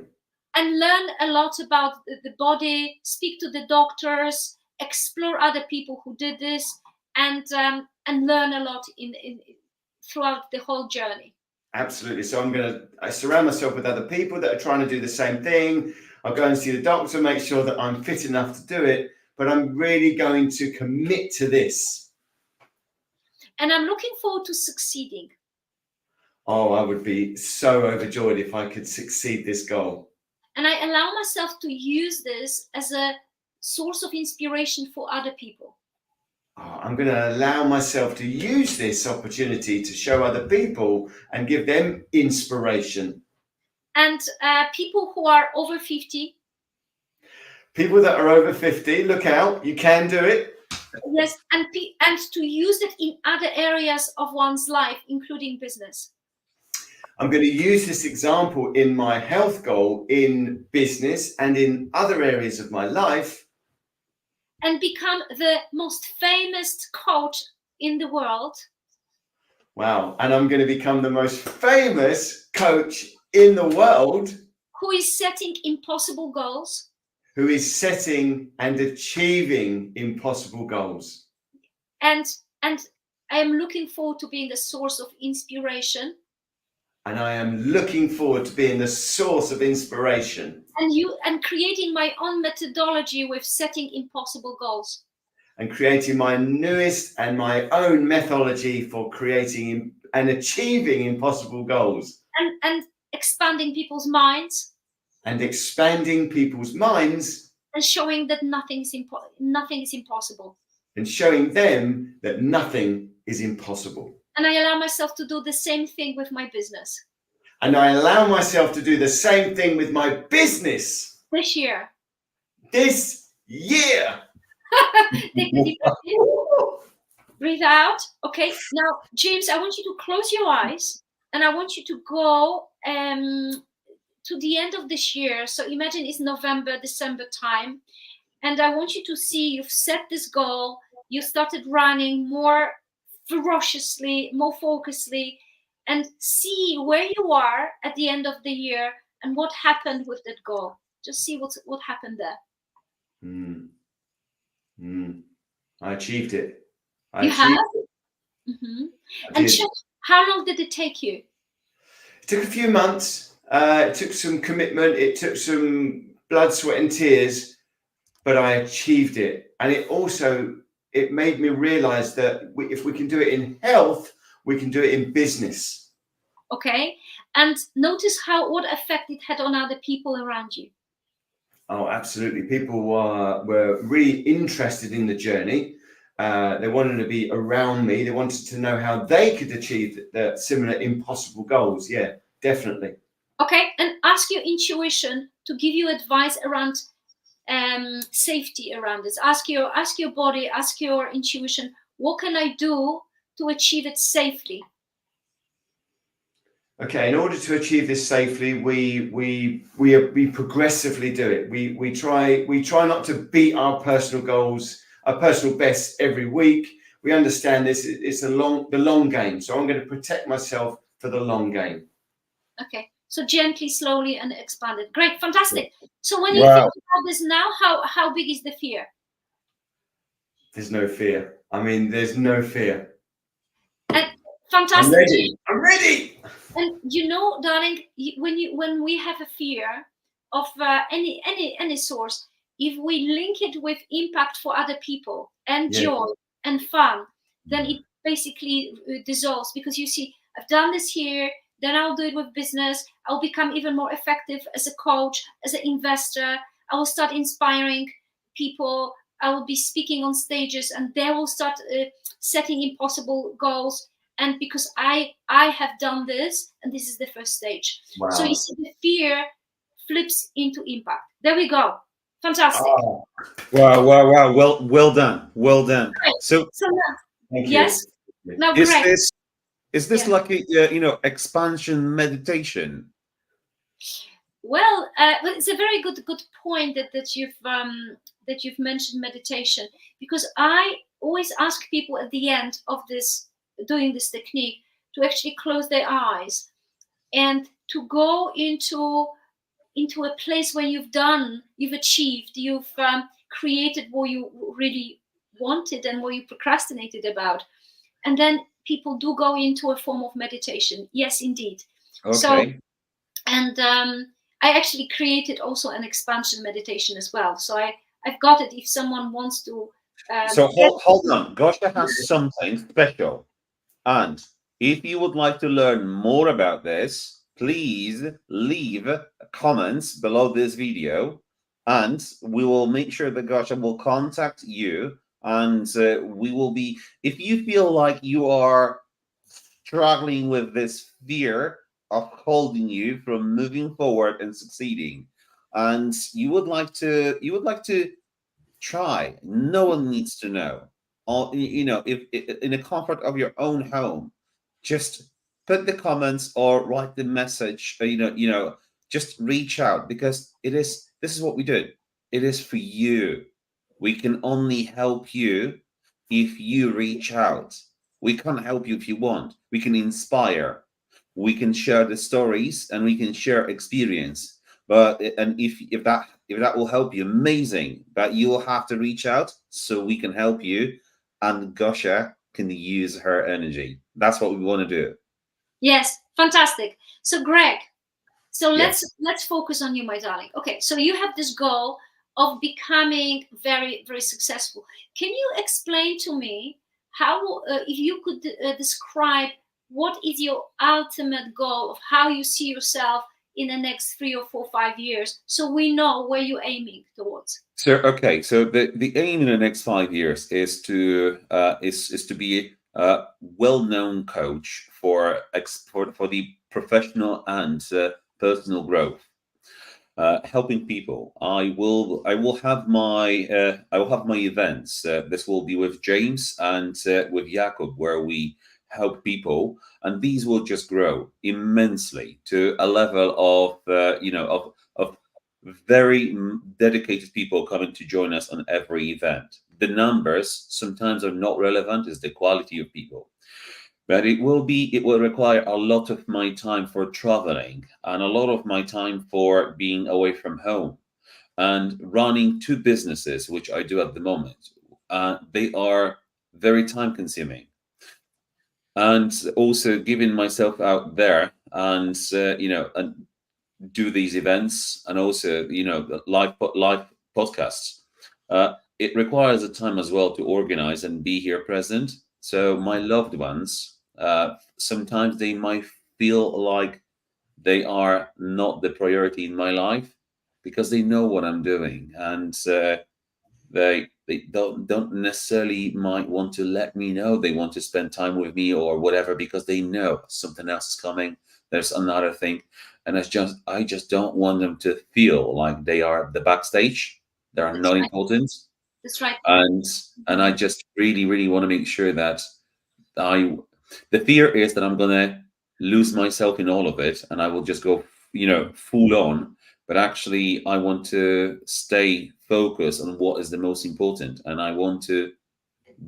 And learn a lot about the body, speak to the doctors, explore other people who did this, and learn a lot in throughout the whole journey. Absolutely. So I surround myself with other people that are trying to do the same thing. I'll go and see the doctor, make sure that I'm fit enough to do it, but I'm really going to commit to this. And I'm looking forward to succeeding. Oh, I would be so overjoyed if I could succeed this goal. And I allow myself to use this as a source of inspiration for other people. Oh, I'm going to allow myself to use this opportunity to show other people and give them inspiration. And people who are over 50. People that are over 50, look out, you can do it. Yes, and to use it in other areas of one's life, including business. I'm going to use this example in my health goal, in business, and in other areas of my life. And become the most famous coach in the world. Wow. And I'm going to become the most famous coach in the world. Who is setting impossible goals. Who is setting and achieving impossible goals. And I am looking forward to being the source of inspiration. And I am looking forward to being the source of inspiration. And creating my own methodology with setting impossible goals. And creating my newest and my own methodology for creating and achieving impossible goals. And expanding people's minds. And expanding people's minds. And showing that nothing is impossible. And showing them that nothing is impossible. And I allow myself to do the same thing with my business. And I allow myself to do the same thing with my business. This year. This year. Take a deep breath in. Breathe out. Okay. Now, James, I want you to close your eyes and I want you to go to the end of this year. So imagine it's November, December time. And I want you to see you've set this goal. You started running more ferociously, more focusedly, and see where you are at the end of the year and what happened with that goal. Just see what happened there. I achieved it. You have? Mm-hmm. And how long did it take you? It took a few months. It took some commitment. It took some blood, sweat, and tears, but I achieved it. And it made me realize that if we can do it in health, we can do it in business. Okay. And notice what effect it had on other people around you. Oh, absolutely. People were really interested in the journey. They wanted to be around me. They wanted to know how they could achieve the similar impossible goals. Yeah, definitely. Okay. And ask your intuition to give you advice around safety around this. Ask your body, ask your intuition, what can I do to achieve it safely? Okay, in order to achieve this safely, we progressively do it. We try not to beat our personal goals, our personal bests every week. We understand this. It's the long game. So I'm going to protect myself for the long game. Okay. So gently, slowly, and expand it. Great, fantastic. So when you think about this now, how big is the fear? There's no fear. I mean, there's no fear. And fantastic. I'm ready. And darling, when we have a fear of any source, if we link it with impact for other people and Yeah. joy and fun, then it basically dissolves, because you see, I've done this here, then I'll do it with business. I'll become even more effective as a coach, as an investor. I will start inspiring people. I will be speaking on stages, and they will start setting impossible goals. And because I have done this, and this is the first stage. Wow. So you see, the fear flips into impact. There we go. Fantastic. Oh, Wow. Well done. Well done. Great. So So now, thank yes. you. Now, is Greg. this Yeah. like a expansion meditation? Well, it's a very good point that you've mentioned meditation, because I always ask people at the end of this, doing this technique, to actually close their eyes and to go into a place where you've achieved, you've created what you really wanted and what you procrastinated about, and then people do go into a form of meditation. Yes, indeed. So, Okay. and I actually created also an expansion meditation as well. So I've got it if someone wants to. So hold on. Gosha has something special. And if you would like to learn more about this, please leave comments below this video, and we will make sure that Gosha will contact you. And we will be, if you feel like you are struggling with this fear of holding you from moving forward and succeeding, and you would like to try. No one needs to know. All if in the comfort of your own home, just put the comments or write the message. Just reach out, because this is what we do. It is for you. We can only help you if you reach out. We can't help you if you want. We can inspire. We can share the stories, and we can share experience. But and if that will help you, amazing. But you will have to reach out so we can help you, and Gosha can use her energy. That's what we want to do. Yes, fantastic. So, Greg, so Yes. let's focus on you, my darling. Okay, so you have this goal of becoming very, very successful. Can you explain to me how, if you could describe what is your ultimate goal of how you see yourself in the next 3 or 4, 5 years, so we know where you're aiming towards? So okay, so the aim in the next 5 years is to be a well-known coach for the professional and personal growth, helping people. I will have my events. This will be with James and with Jakob, where we help people, and these will just grow immensely to a level of very dedicated people coming to join us on every event. The numbers sometimes are not relevant; it's the quality of people. But it will require a lot of my time for traveling, and a lot of my time for being away from home, and running two businesses, which I do at the moment. They are very time consuming, and also giving myself out there, and do these events, and also the live podcasts. It requires a time as well to organize and be here present. So my loved ones, sometimes they might feel like they are not the priority in my life, because they know what I'm doing, and they don't necessarily might want to let me know they want to spend time with me or whatever, because they know something else is coming. There's another thing, and I just don't want them to feel like they are the backstage. They are That's not right. important, That's right. and I just really, really want to make sure that I. The fear is that I'm gonna lose myself in all of it, and I will just go, full on. But actually, I want to stay focused on what is the most important, and I want to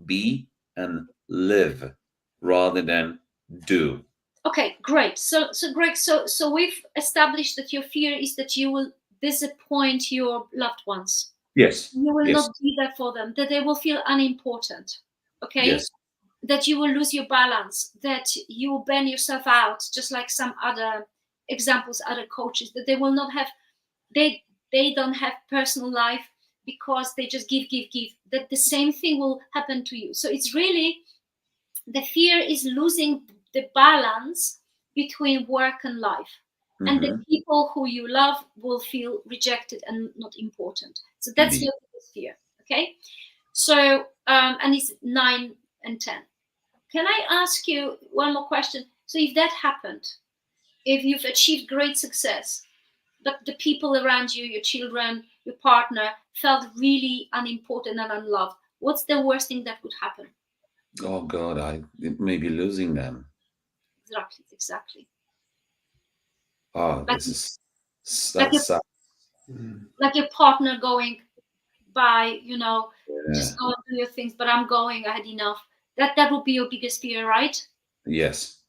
be and live rather than do. Okay, great. So Greg, so we've established that your fear is that you will disappoint your loved ones. Yes, You will yes, not be there for them, that they will feel unimportant. Okay? yes, That you will lose your balance, that you will burn yourself out, just like some other examples, other coaches, that they will not have, they don't have personal life, because they just give, that the same thing will happen to you. So it's really, the fear is losing the balance between work and life. And the people who you love will feel rejected and not important. So that's Indeed. your biggest fear. Okay. So, and it's 9 and 10. Can I ask you one more question? So if that happened, if you've achieved great success, but the people around you, your children, your partner, felt really unimportant and unloved, what's the worst thing that would happen? Oh God, I may be losing them. Exactly. Oh, Like, this is like, that's your, sad. like your partner going by, Yeah. just go and do your things, but I'm going, I had enough. That would be your biggest fear, right? Yes.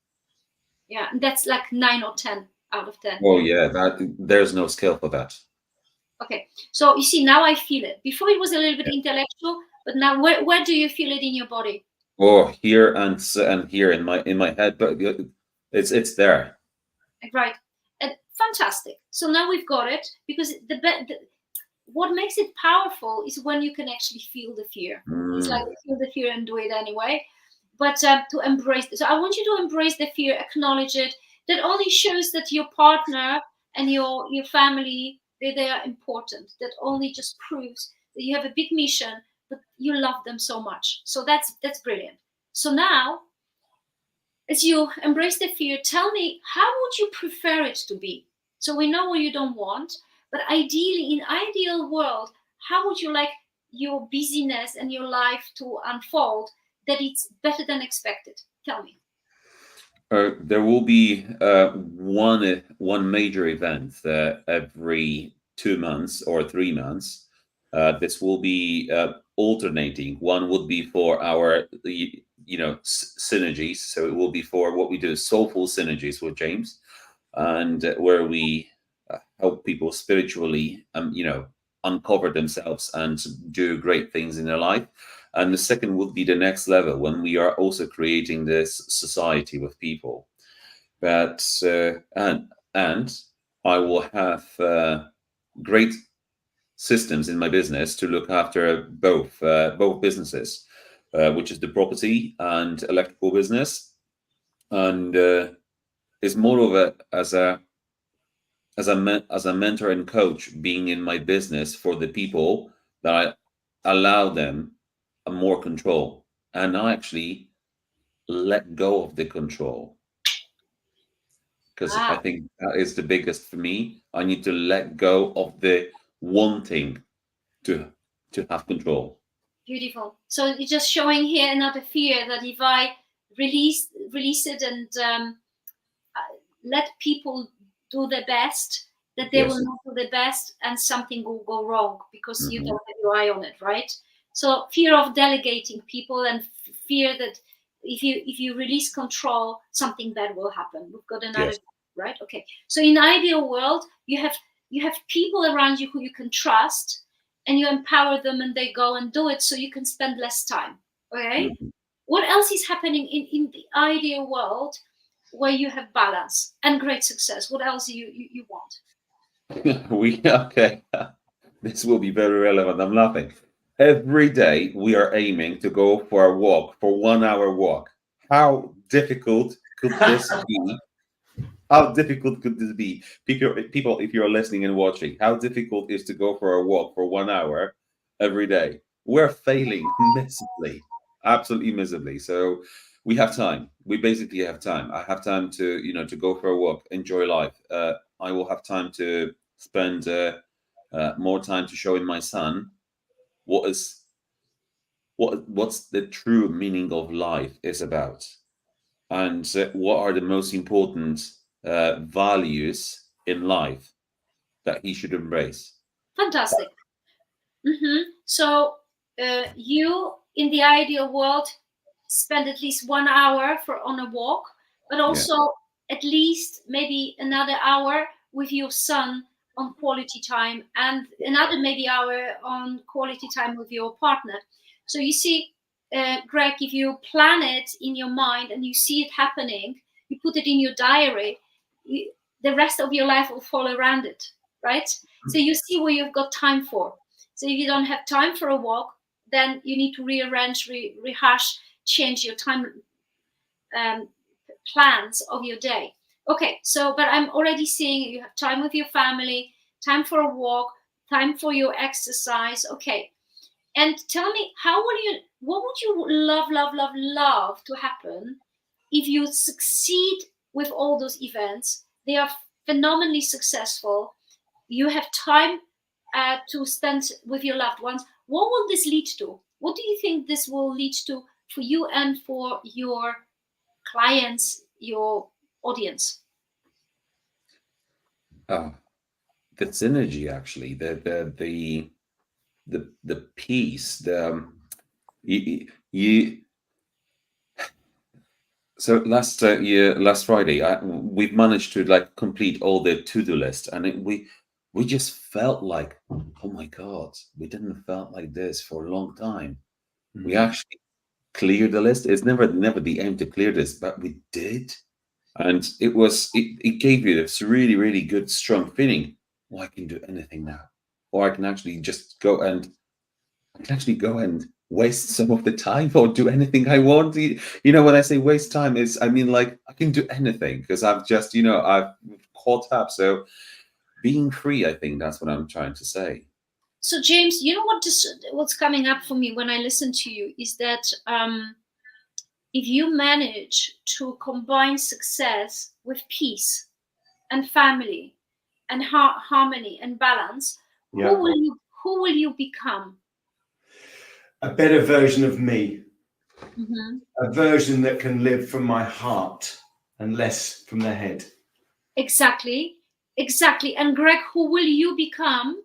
Yeah, and that's like 9 or 10 out of 10. Oh yeah, that there's no skill for that. Okay, so you see, now I feel it. Before it was a little bit intellectual, but now where do you feel it in your body? Oh, here and here in my head, but it's there. Right, and fantastic. So now we've got it, because what makes it powerful is when you can actually feel the fear. It's like, feel the fear and do it anyway. But to embrace it. So I want you to embrace the fear, acknowledge it. That only shows that your partner and your family, they are important. That only just proves that you have a big mission, but you love them so much. So that's brilliant. So now, as you embrace the fear, tell me, how would you prefer it to be? So we know what you don't want, but ideally, in ideal world, how would you like your busyness and your life to unfold that it's better than expected? Tell me. There will be one major event every 2 months or 3 months. This will be alternating. One would be for our synergies. So it will be for what we do, soulful synergies with James, and where we help people spiritually, uncover themselves and do great things in their life. And the second would be the next level, when we are also creating this society with people. But and I will have great systems in my business to look after both businesses, which is the property and electrical business, and is more of a as a mentor and coach, being in my business for the people, that I allow them a more control, and I actually let go of the control, because I Ah, think that is the biggest for me. I need to let go of the wanting to have control. beautiful. So you're just showing here another fear, that if I release it and let people do their best, that they will Yes. not do the best and something will go wrong because you Mhm. don't have your eye on it, right? So fear of delegating people, and fear that if you release control, something bad will happen. We've got another, Yes. right? Okay. So in ideal world, you have people around you who you can trust, and you empower them and they go and do it, so you can spend less time. Okay. Mhm. What else is happening in the ideal world where you have balance and great success? What else you want? We okay. This will be very relevant. I'm laughing. Every day we are aiming to go for a walk, for 1 hour walk. How difficult could this be? How difficult could this be? People, if you're listening and watching, how difficult is to go for a walk for 1 hour every day? We're failing miserably, absolutely miserably. So we have time. We basically have time. I have time to, to go for a walk, enjoy life. I will have time to spend more time to showing my son what is what's the true meaning of life is about, and what are the most important values in life that he should embrace. Fantastic. So you, in the ideal world, spend at least 1 hour on a walk, but Yeah. also at least maybe another hour with your son on quality time, and another maybe hour on quality time with your partner. So you see, Greg, if you plan it in your mind and you see it happening, you put it in your diary, the rest of your life will fall around it, right? So you see what you've got time for. So if you don't have time for a walk, then you need to rearrange, rehash, change your time plans of your day. Okay, so but I'm already seeing you have time with your family, time for a walk, time for your exercise. Okay, and tell me, what would you love to happen if you succeed with all those events? They are phenomenally successful. You have time to spend with your loved ones. What will this lead to? What do you think this will lead to for you and for your clients, your audience? The synergy, actually, the peace, you so last Friday, we've managed to like complete all the to-do list, and we just felt like, oh my God, we didn't felt like this for a long time. We actually cleared the list. It's never the aim to clear this, but we did. And it gave you this really, really good, strong feeling. Oh, I can do anything now. Or I can actually just go and waste some of the time or do anything I want. When I say waste time, I mean, like, I can do anything because I've caught up. So being free, I think that's what I'm trying to say. So James, you know what's coming up for me when I listen to you is that if you manage to combine success with peace and family and harmony and balance, Yeah. who will you become? A better version of me. Mm-hmm. A version that can live from my heart and less from the head. Exactly. And Greg, who will you become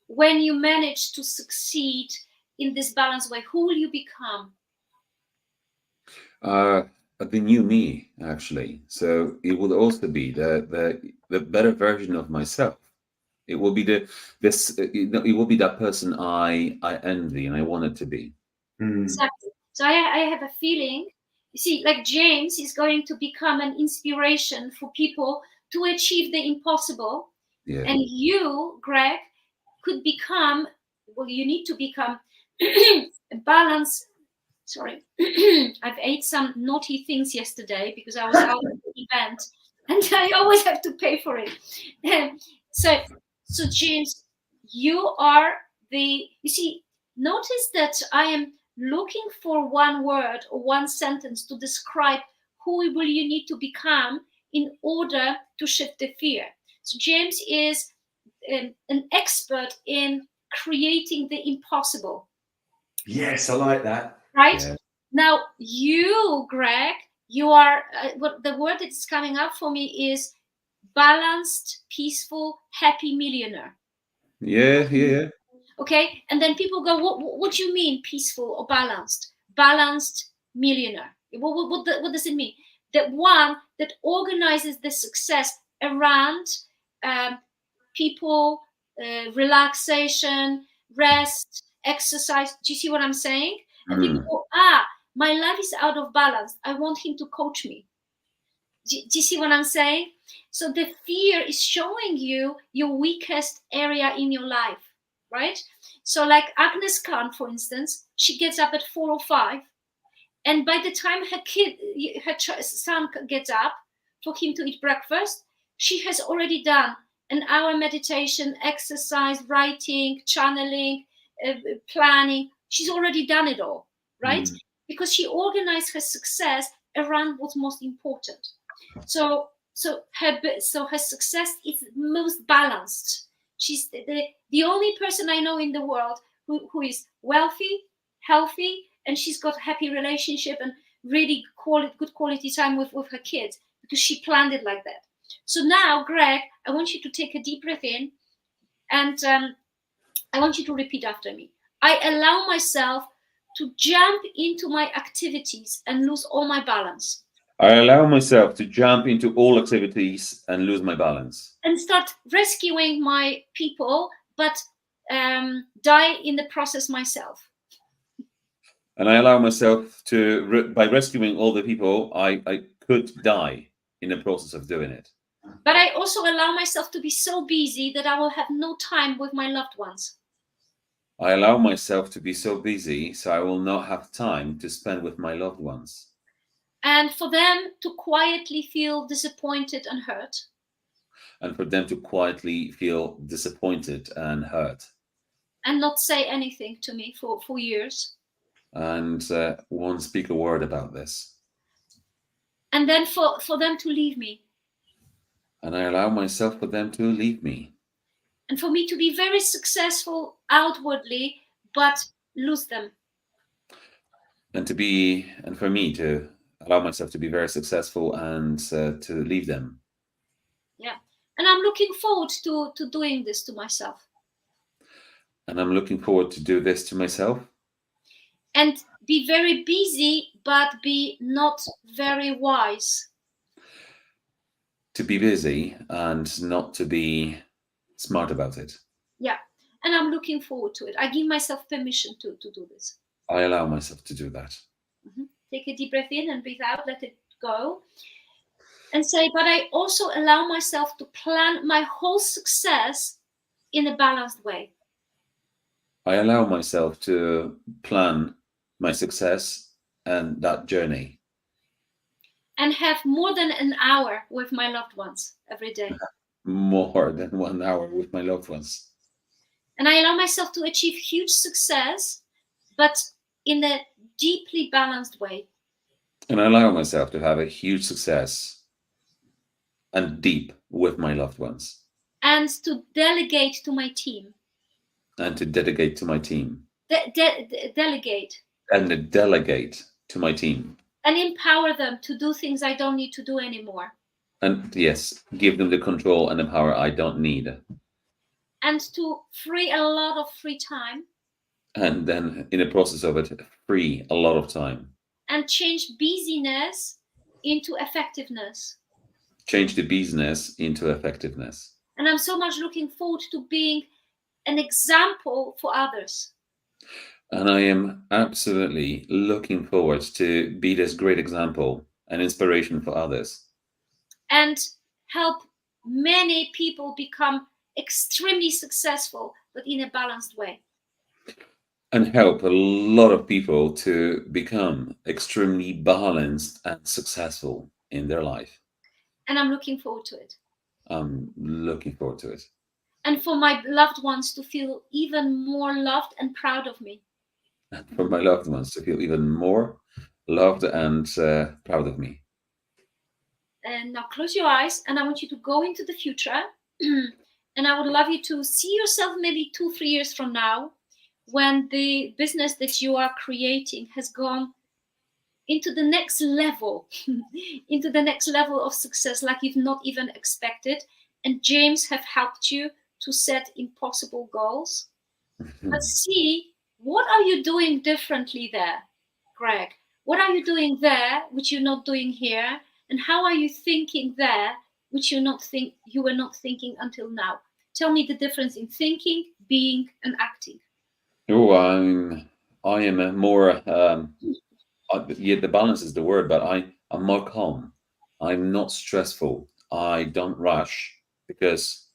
when you manage to succeed in this balanced way? Who will you become? The new me, actually. So it would also be the better version of myself. It will be it will be that person I envy and I want it to be. Exactly. So I have a feeling, you see, like James is going to become an inspiration for people to achieve the impossible. Yeah. And you, Greg, could become, you need to become a balance. Sorry, I've ate some naughty things yesterday because I was out at the event and I always have to pay for it. So James, you see, notice that I am looking for one word or one sentence to describe who will you need to become in order to shift the fear. So James is an expert in creating the impossible. Yes, I like that. Right? Yeah. Now, you, Greg, you are what the word that's coming up for me is balanced, peaceful, happy millionaire. Yeah. Okay, and then people go, what do you mean peaceful or balanced? Balanced millionaire. What does it mean? That one that organizes the success around people, relaxation, rest, exercise. Do you see what I'm saying? And people go, my life is out of balance. I want him to coach me. Do you see what I'm saying? So the fear is showing you your weakest area in your life, right? So like Agnes Khan, for instance, she gets up at 4 or 5. And by the time her son gets up for him to eat breakfast, she has already done an hour meditation, exercise, writing, channeling, planning. She's already done it all, right? Because she organized her success around what's most important. So her success is most balanced. She's the only person I know in the world who is wealthy, healthy, and she's got a happy relationship and really good quality time with her kids because she planned it like that. So now, Greg, I want you to take a deep breath in, and I want you to repeat after me. I allow myself to jump into my activities and lose all my balance. I allow myself to jump into all activities and lose my balance. And start rescuing my people, but die in the process myself. And I allow myself to, by rescuing all the people, I could die in the process of doing it. But I also allow myself to be so busy that I will have no time with my loved ones. I allow myself to be so busy so I will not have time to spend with my loved ones. And for them to quietly feel disappointed and hurt. And for them to quietly feel disappointed and hurt. And not say anything to me for years. And won't speak a word about this. And then for them to leave me. And I allow myself for them to leave me. And for me to be very successful outwardly, but lose them. And for me to allow myself to be very successful and to leave them. Yeah. And I'm looking forward to doing this to myself. And I'm looking forward to do this to myself. And be very busy, but be not very wise. To be busy and not to be smart about it. Yeah. And I'm looking forward to it. I give myself permission to do this. I allow myself to do that. Mm-hmm. Take a deep breath in and breathe out, let it go. And say, but I also allow myself to plan my whole success in a balanced way. I allow myself to plan my success and that journey. And have more than an hour with my loved ones every day. More than 1 hour with my loved ones. And I allow myself to achieve huge success, but in a deeply balanced way. And I allow myself to have a huge success and deep with my loved ones. And to delegate to my team. And to dedicate to my team. Delegate. And to delegate to my team. And empower them to do things I don't need to do anymore. And yes, give them the control and the power I don't need. And to free a lot of free time. And then in the process of it, free a lot of time. And change busyness into effectiveness. Change the business into effectiveness. And I'm so much looking forward to being an example for others. And I am absolutely looking forward to be this great example and inspiration for others. And help many people become extremely successful, but in a balanced way. And help a lot of people to become extremely balanced and successful in their life. And I'm looking forward to it. I'm looking forward to it. And for my loved ones to feel even more loved and proud of me. And for my loved ones to feel even more loved and proud of me. And now close your eyes, and I want you to go into the future. And I would love you to see yourself maybe 2-3 years from now, when the business that you are creating has gone into the next level, into the next level of success like you've not even expected. And James have helped you to set impossible goals. But see, what are you doing differently there, Greg? What are you doing there which you're not doing here? And how are you thinking there which you were not thinking until now? Tell me the difference in thinking, being, and acting. Oh, I am a more yeah, the balance is the word, but I'm more calm. I'm not stressful. I don't rush because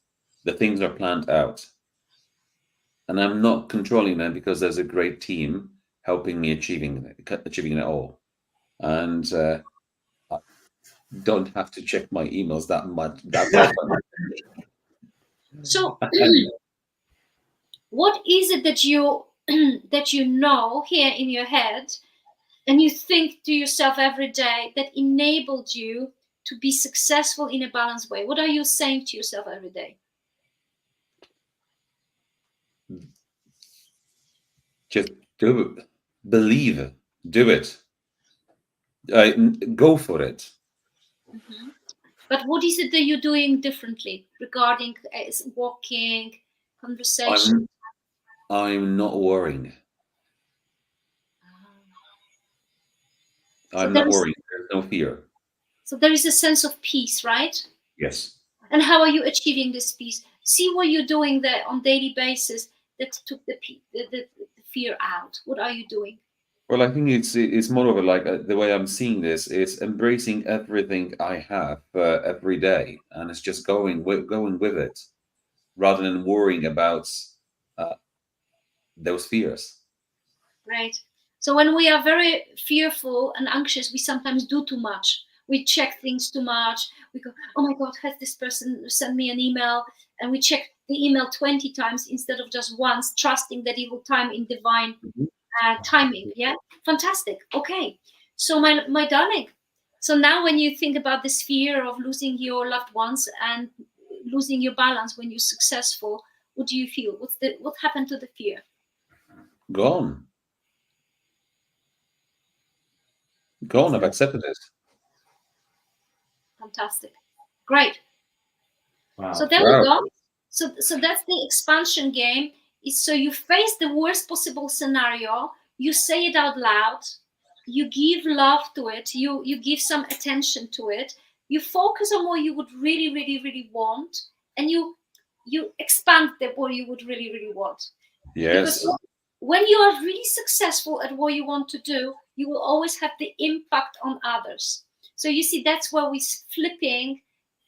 the things are planned out. And I'm not controlling them because there's a great team helping me achieving it all. And I don't have to check my emails that often. So what is it that you that you know here in your head and you think to yourself every day that enabled you to be successful in a balanced way? What are you saying to yourself every day? Just do it. Believe. Do it. Go for it. Mm-hmm. But what is it that you're doing differently regarding walking, conversation? I'm not worrying. I'm not worrying. There's no fear. So there is a sense of peace, right? Yes. And how are you achieving this peace? See what you're doing there on daily basis that took the fear out. What are you doing? Well, I think it's more of a like the way I'm seeing this is embracing everything I have every day, and it's just going with it, rather than worrying about those fears. Right. So when we are very fearful and anxious, we sometimes do too much. We check things too much. We go, oh my God, has this person sent me an email? And we check the email 20 times instead of just once, trusting that it will time in divine timing. Yeah, fantastic. Okay. So my darling, so now when you think about this fear of losing your loved ones and losing your balance when you're successful, what do you feel? What happened to the fear? Gone. Gone. I've accepted it. Fantastic. Great. Wow. So there Wow. we go. So that's the expansion game. Is so you face the worst possible scenario, you say it out loud, you give love to it, you give some attention to it, you focus on what you would really, really, really want, and you expand what you would really, really want. Yes. Because when you are really successful at what you want to do, you will always have the impact on others. So you see, that's where we're flipping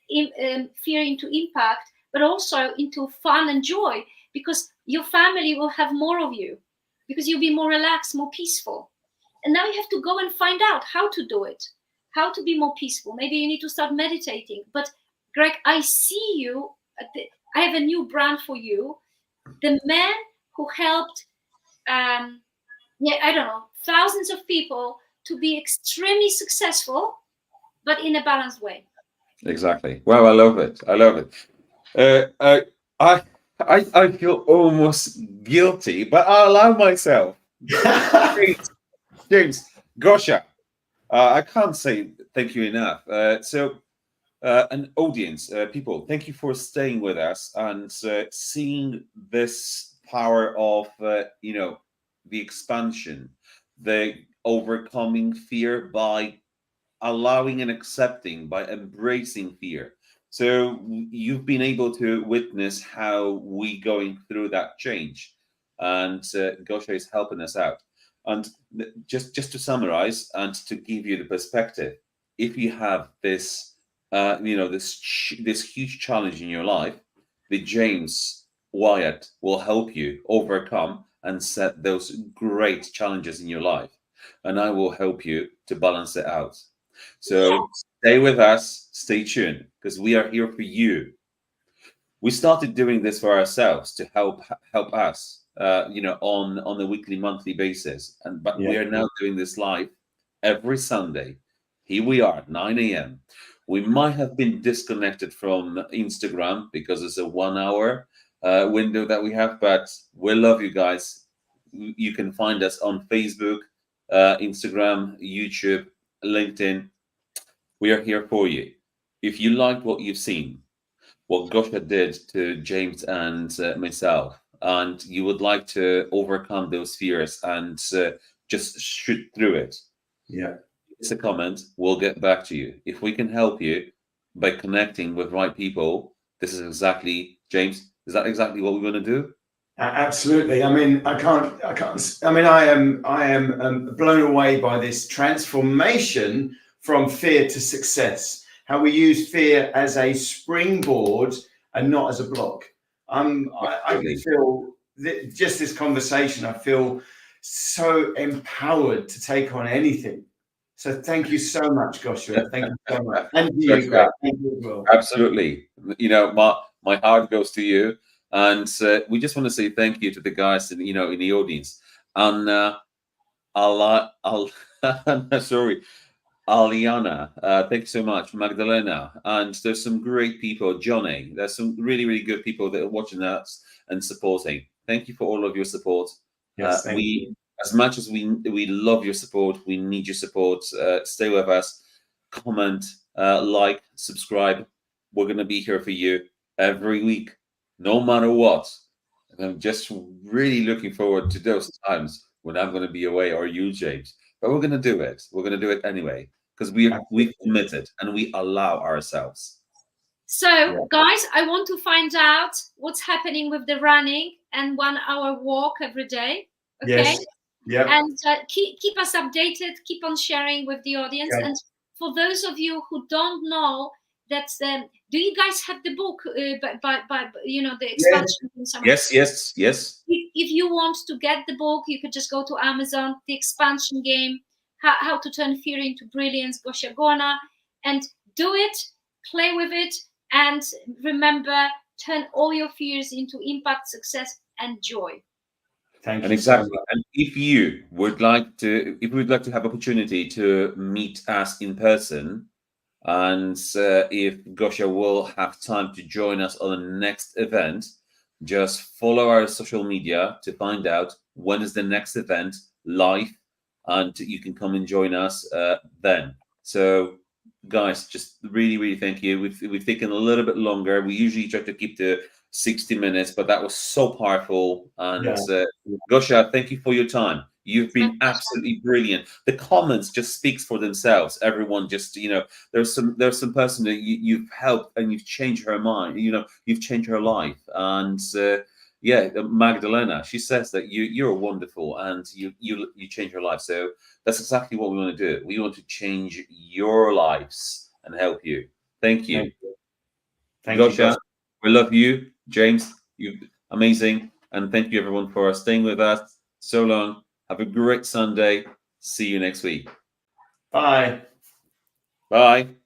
fear into impact, but also into fun and joy, because your family will have more of you, because you'll be more relaxed, more peaceful. And now you have to go and find out how to do it, how to be more peaceful. Maybe you need to start meditating. But Greg, I see you. I have a new brand for you. The man who helped, I don't know, thousands of people to be extremely successful, but in a balanced way. Exactly. Wow, I love it. I love it. I I feel almost guilty, but I allow myself. James, Gosha, I can't say thank you enough. An audience, people, thank you for staying with us and seeing this power of, the expansion, the overcoming fear by allowing and accepting, by embracing fear. So you've been able to witness how we going through that change, and Gosha is helping us out. And just to summarize and to give you the perspective, if you have this, this huge challenge in your life, the James Wyatt will help you overcome and set those great challenges in your life, and I will help you to balance it out. So stay with us, stay tuned, because we are here for you. We started doing this for ourselves to help us, on a weekly, monthly basis, but we are now doing this live every Sunday. Here we are, 9 a.m. We might have been disconnected from Instagram because it's a 1 hour window that we have, but we love you guys. You can find us on Facebook, Instagram, YouTube, LinkedIn. We are here for you. If you like what you've seen, what Gosha did to James and myself, and you would like to overcome those fears and just shoot through it, it's a comment. We'll get back to you. If we can help you by connecting with right people, this is exactly, James, is that exactly what we're going to do? Absolutely. I mean, I can't. I mean, I am blown away by this transformation from fear to success. How we use fear as a springboard and not as a block. I can feel just this conversation. I feel so empowered to take on anything. So thank you so much, Joshua. Thank you so much, and to you, Greg. Thank you as well. Absolutely. My heart goes to you. And we just want to say thank you to the guys in the audience. And sorry, Aliana, thank you so much. Magdalena, and there's some great people. Johnny, there's some really, really good people that are watching us and supporting. Thank you for all of your support. Yes, thank you. As much as we love your support, we need your support. Stay with us, comment, like, subscribe. We're going to be here for you every week, no matter what. And I'm just really looking forward to those times when I'm going to be away, or you, James. But we're going to do it. We're going to do it anyway, because we've committed and we allow ourselves. So, guys, I want to find out what's happening with the running and 1 hour walk every day. Okay. Yes. Yeah. And keep us updated. Keep on sharing with the audience. Okay. And for those of you who don't know that's the. Do you guys have the book by the expansion in some? Yes. If you want to get the book, you could just go to Amazon. The Expansion Game: How to Turn Fear into Brilliance, Gosia Gorna, and do it. Play with it, and remember, turn all your fears into impact, success, and joy. Thank you. Exactly. So much. And if you would like to, have opportunity to meet us in person, and if Gosia will have time to join us on the next event, just follow our social media to find out when is the next event live, and you can come and join us then. So, guys, just really thank you. We've taken a little bit longer. We usually try to keep to 60 minutes, but that was so powerful. And Gosia, thank you for your time. You've been absolutely brilliant. The comments just speaks for themselves. Everyone just, there's some person that you've helped and you've changed her mind. You've changed her life. And Magdalena, she says that you're wonderful and you change her life. So that's exactly what we want to do. We want to change your lives and help you. Thank you. Thank you, Gosia, we love you. James, you're amazing. And thank you everyone for staying with us so long. Have a great Sunday. See you next week. Bye. Bye.